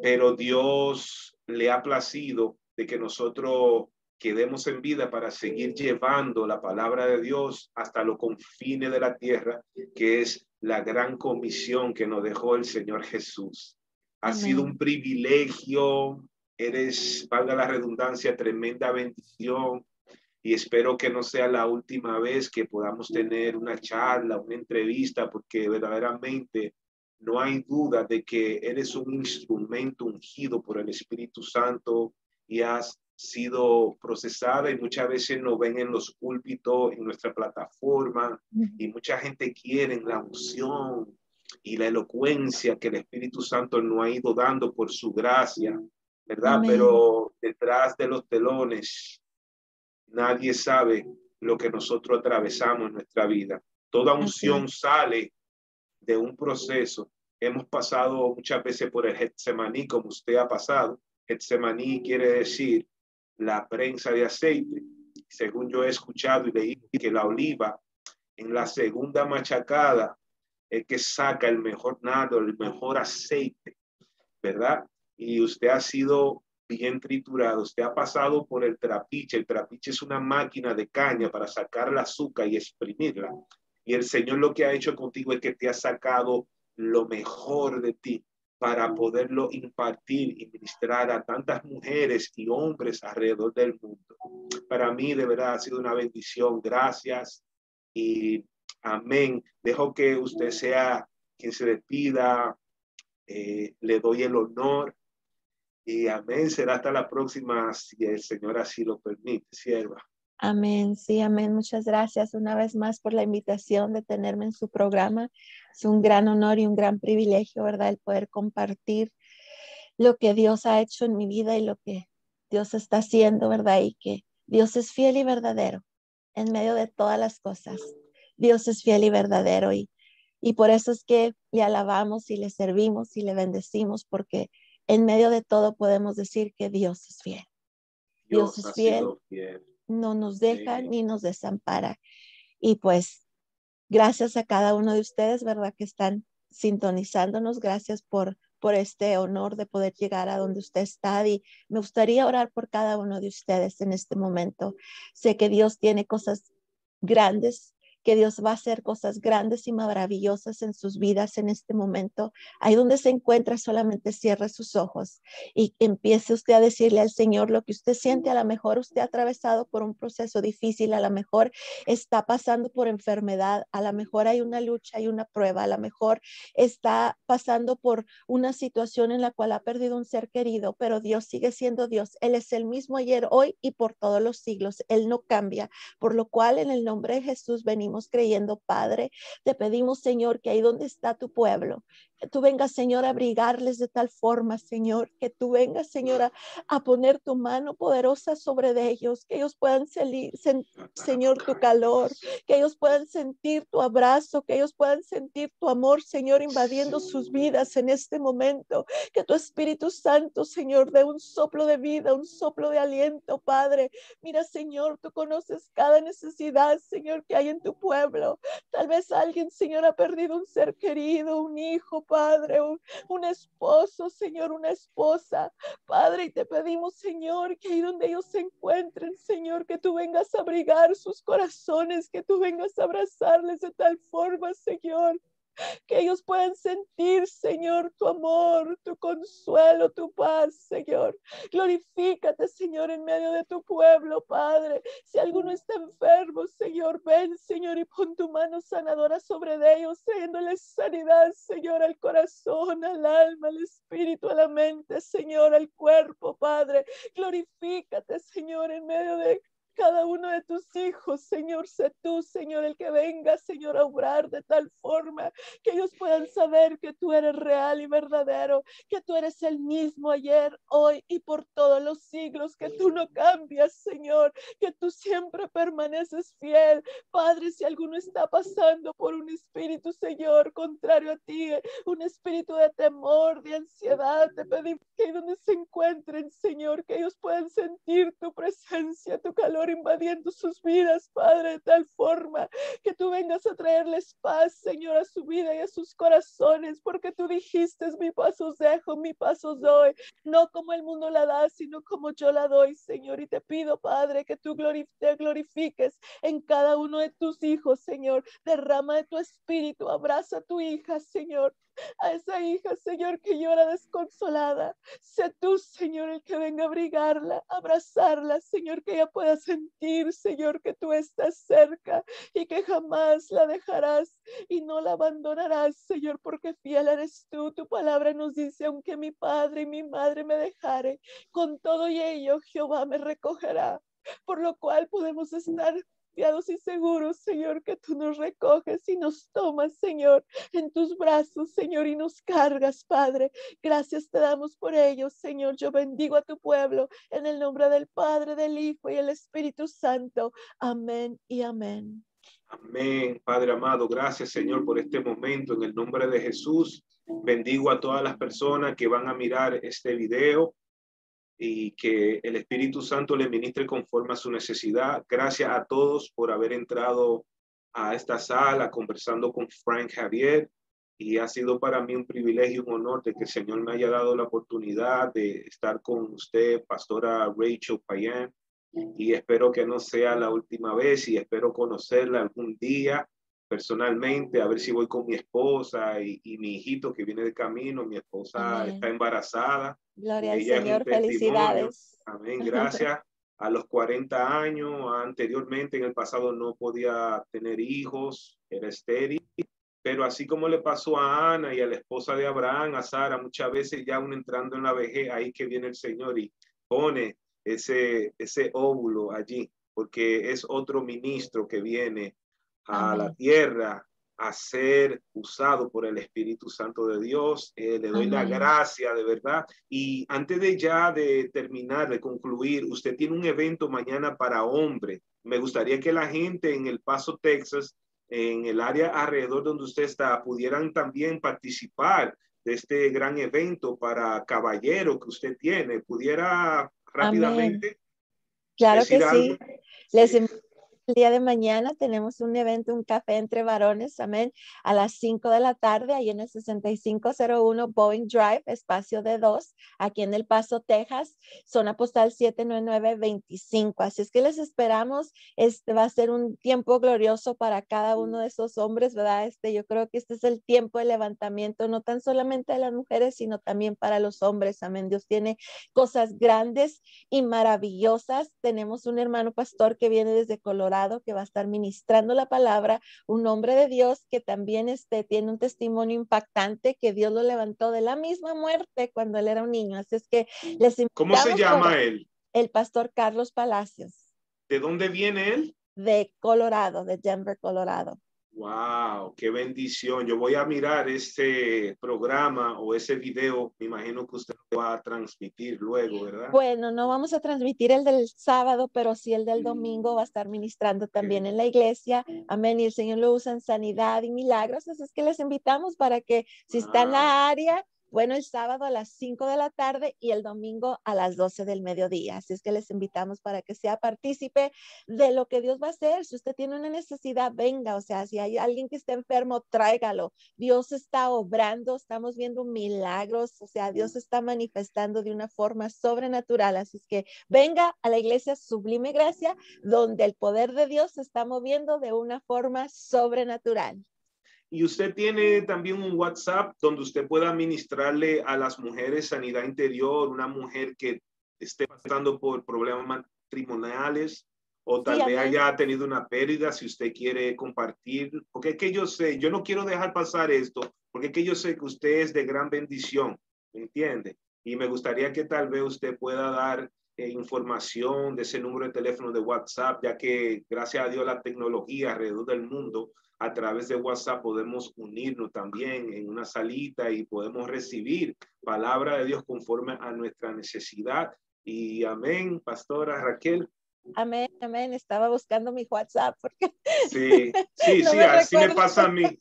pero Dios le ha placido de que nosotros quedemos en vida para seguir llevando la palabra de Dios hasta los confines de la tierra, que es la gran comisión que nos dejó el Señor Jesús. Ha Amén. sido un privilegio, eres, valga la redundancia, tremenda bendición, y espero que no sea la última vez que podamos tener una charla, una entrevista, porque verdaderamente no hay duda de que eres un instrumento ungido por el Espíritu Santo y has sido procesada y muchas veces nos ven en los púlpitos, en nuestra plataforma, y mucha gente quiere la unción y la elocuencia que el Espíritu Santo nos ha ido dando por su gracia, ¿verdad? Amén. Pero detrás de los telones nadie sabe lo que nosotros atravesamos en nuestra vida. Toda unción sale de un proceso. Hemos pasado muchas veces por el Getsemaní, como usted ha pasado. Getsemaní quiere decir la prensa de aceite. Según yo he escuchado y leí que la oliva en la segunda machacada es que saca el mejor nardo, el mejor aceite, ¿verdad? Y usted ha sido bien triturado, usted ha pasado por el trapiche es una máquina de caña para sacar el azúcar y exprimirla. Y el Señor lo que ha hecho contigo es que te ha sacado lo mejor de ti para poderlo impartir y ministrar a tantas mujeres y hombres alrededor del mundo. Para mí de verdad ha sido una bendición. Gracias y amén. Dejo que usted sea quien se despida. Le doy el honor y amén. Será hasta la próxima si el Señor así lo permite, sierva. Amén, sí, amén. Muchas gracias una vez más por la invitación de tenerme en su programa. Es un gran honor y un gran privilegio, ¿verdad? El poder compartir lo que Dios ha hecho en mi vida y lo que Dios está haciendo, ¿verdad? Y que Dios es fiel y verdadero en medio de todas las cosas. Dios es fiel y verdadero y por eso es que le alabamos y le servimos y le bendecimos porque en medio de todo podemos decir que Dios es fiel. Dios es fiel. No nos deja ni nos desampara. Y pues gracias a cada uno de ustedes, ¿verdad? Que están sintonizándonos. Gracias por este honor de poder llegar a donde usted está. Y me gustaría orar por cada uno de ustedes en este momento. Sé que Dios tiene cosas grandes, que Dios va a hacer cosas grandes y maravillosas en sus vidas en este momento. Ahí donde se encuentra, solamente cierre sus ojos y empiece usted a decirle al Señor lo que usted siente. A lo mejor usted ha atravesado por un proceso difícil, a lo mejor está pasando por enfermedad, a lo mejor hay una lucha, hay una prueba, a lo mejor está pasando por una situación en la cual ha perdido un ser querido, pero Dios sigue siendo Dios. Él es el mismo ayer, hoy y por todos los siglos. Él no cambia, por lo cual en el nombre de Jesús venimos creyendo, Padre. Te pedimos, Señor, que ahí donde está tu pueblo, que tú vengas, Señor, a abrigarles de tal forma, Señor, que tú vengas, Señor, a poner tu mano poderosa sobre de ellos, que ellos puedan Señor, tu calor, que ellos puedan sentir tu abrazo, que ellos puedan sentir tu amor, Señor, invadiendo sus vidas en este momento, que tu Espíritu Santo, Señor, dé un soplo de vida, un soplo de aliento, Padre. Mira, Señor, tú conoces cada necesidad, Señor, que hay en tu pueblo. Tal vez alguien, Señor, ha perdido un ser querido, un hijo, Padre, un esposo, Señor, una esposa, Padre, y te pedimos, Señor, que ahí donde ellos se encuentren, Señor, que tú vengas a abrigar sus corazones, que tú vengas a abrazarles de tal forma, Señor, que ellos puedan sentir, Señor, tu amor, tu consuelo, tu paz, Señor. Glorifícate, Señor, en medio de tu pueblo, Padre. Si alguno está enfermo, Señor, ven, Señor, y pon tu mano sanadora sobre ellos, trayéndoles sanidad, Señor, al corazón, al alma, al espíritu, a la mente, Señor, al cuerpo, Padre. Glorifícate, Señor, en medio de cada uno de tus hijos, Señor. Sé tú, Señor, el que venga, Señor, a obrar de tal forma que ellos puedan saber que tú eres real y verdadero, que tú eres el mismo ayer, hoy y por todos los siglos, que tú no cambias, Señor, que tú siempre permaneces fiel. Padre, si alguno está pasando por un espíritu, Señor, contrario a ti, un espíritu de temor, de ansiedad, te pedimos que donde se encuentren, Señor, que ellos puedan sentir tu presencia, tu calor invadiendo sus vidas, Padre, de tal forma que tú vengas a traerles paz, Señor, a su vida y a sus corazones, porque tú dijiste, mi paz os dejo, mi paz os doy, no como el mundo la da, sino como yo la doy, Señor. Y te pido, Padre, que tú te glorifiques en cada uno de tus hijos, Señor. Derrama de tu espíritu, abraza a tu hija, Señor, a esa hija, Señor, que llora desconsolada. Sé tú, Señor, el que venga a abrigarla, abrazarla, Señor, que ella pueda sentir, Señor, que tú estás cerca y que jamás la dejarás y no la abandonarás, Señor, porque fiel eres tú. Tu palabra nos dice, aunque mi padre y mi madre me dejare, con todo y ello Jehová me recogerá. Por lo cual podemos estar confiados y seguros, Señor, que tú nos recoges y nos tomas, Señor, en tus brazos, Señor, y nos cargas, Padre. Gracias te damos por ello, Señor. Yo bendigo a tu pueblo en el nombre del Padre, del Hijo y el Espíritu Santo. Amén y amén. Amén, Padre amado. Gracias, Señor, por este momento. En el nombre de Jesús, bendigo a todas las personas que van a mirar este video y que el Espíritu Santo le ministre conforme a su necesidad. Gracias a todos por haber entrado a esta sala conversando con Frank Javier. Y ha sido para mí un privilegio y un honor de que el Señor me haya dado la oportunidad de estar con usted, Pastora Rachel Payan. Y espero que no sea la última vez y espero conocerla algún día personalmente, a ver si voy con mi esposa y mi hijito que viene de camino. Mi esposa Amén. está embarazada. Gloria al Ella es un Señor. testimonio. Felicidades. Amén. Gracias. A los 40 años, anteriormente en el pasado no podía tener hijos, era estéril. Pero así como le pasó a Ana y a la esposa de Abraham, a Sara, muchas veces ya uno entrando en la vejez, ahí que viene el Señor y pone ese óvulo allí, porque es otro ministro que viene a Amén. la tierra a ser usado por el Espíritu Santo de Dios. Le doy la gracia de verdad. Y antes de ya de terminar, de concluir, usted tiene un evento mañana para hombres. Me gustaría que la gente en El Paso, Texas, en el área alrededor donde usted está, pudieran también participar de este gran evento para caballero que usted tiene. Pudiera rápidamente Amén. Claro decir que algo. sí. Les Sí. El día de mañana tenemos un evento, un café entre varones, amén, a las 5 de la tarde, ahí en el 6501 Boeing Drive, espacio de 2, aquí en El Paso, Texas, zona postal 79925. Así es que les esperamos. Va a ser un tiempo glorioso para cada uno de esos hombres, ¿verdad? Yo creo que este es el tiempo de levantamiento, no tan solamente de las mujeres, sino también para los hombres, amén. Dios tiene cosas grandes y maravillosas. Tenemos un hermano pastor que viene desde Colorado, que va a estar ministrando la palabra, un hombre de Dios que también tiene un testimonio impactante, que Dios lo levantó de la misma muerte cuando él era un niño. Así es que les invitamos. ¿Cómo se llama él? El pastor Carlos Palacios. ¿De dónde viene él? De Colorado, de Denver, Colorado. Wow, qué bendición. Yo voy a mirar ese programa o ese video. Me imagino que usted lo va a transmitir luego, ¿verdad? Bueno, no vamos a transmitir el del sábado, pero sí el del domingo va a estar ministrando también en la iglesia. Amén. Y el Señor lo usa en sanidad y milagros. Así es que les invitamos para que si está en la área, bueno, el sábado a las 5 de la tarde y el domingo a las 12 del mediodía. Así es que les invitamos para que sea partícipe de lo que Dios va a hacer. Si usted tiene una necesidad, venga. O sea, si hay alguien que está enfermo, tráigalo. Dios está obrando, estamos viendo milagros. O sea, Dios está manifestando de una forma sobrenatural. Así es que venga a la iglesia Sublime Gracia, donde el poder de Dios se está moviendo de una forma sobrenatural. Y usted tiene también un WhatsApp donde usted pueda administrarle a las mujeres sanidad interior, una mujer que esté pasando por problemas matrimoniales o Sí, tal vez amén. haya tenido una pérdida, si usted quiere compartir, porque es que yo sé, yo no quiero dejar pasar esto, porque es que yo sé que usted es de gran bendición, ¿me entiende? Y me gustaría que tal vez usted pueda dar información de ese número de teléfono de WhatsApp, ya que gracias a Dios la tecnología alrededor del mundo, a través de WhatsApp podemos unirnos también en una salita y podemos recibir palabra de Dios conforme a nuestra necesidad. Y amén, pastora Raquel. Amén, amén. Estaba buscando mi WhatsApp porque Sí, sí, no sí, me así me recuerdo pasa a mí, de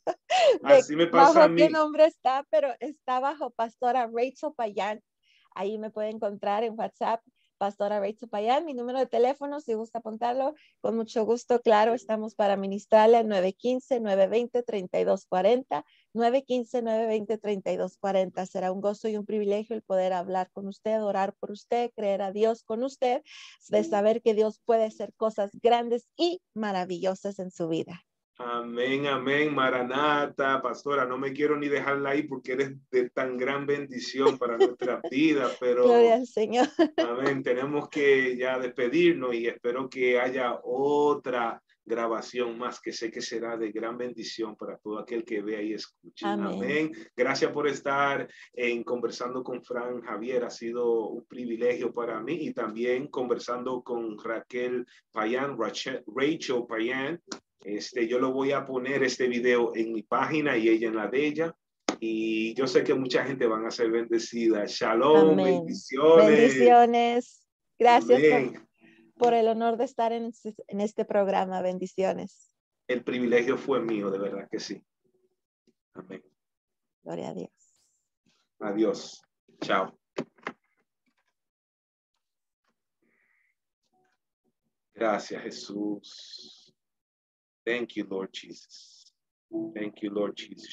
así me pasa a bajo qué mí. nombre está, pero está bajo Pastora Rachel Payán. Ahí me puede encontrar en WhatsApp, Pastora Rachel Payán. Mi número de teléfono, si gusta apuntarlo, con mucho gusto, claro, estamos para ministrarle al 915-920-3240. 915-920-3240. Será un gozo y un privilegio el poder hablar con usted, orar por usted, creer a Dios con usted, de saber que Dios puede hacer cosas grandes y maravillosas en su vida. Amén, amén, Maranata, pastora, no me quiero ni dejarla ahí porque eres de tan gran bendición para nuestra vida, Gloria pero al Señor. amén, tenemos que ya despedirnos y espero que haya otra grabación más que sé que será de gran bendición para todo aquel que vea y escuche. Amén. Amén. Gracias por estar conversando con Fran Javier. Ha sido un privilegio para mí y también conversando con Raquel Payán, Rachel Payán. Yo lo voy a poner este video en mi página y ella en la de ella. Y yo sé que mucha gente van a ser bendecidas. Shalom, Amén. bendiciones. Bendiciones. Gracias Amén. por el honor de estar en este programa. Bendiciones. El privilegio fue mío, de verdad que sí. Amén. Gloria a Dios. Adiós. Chao. Gracias, Jesús. Thank you, Lord Jesus. Thank you, Lord Jesus.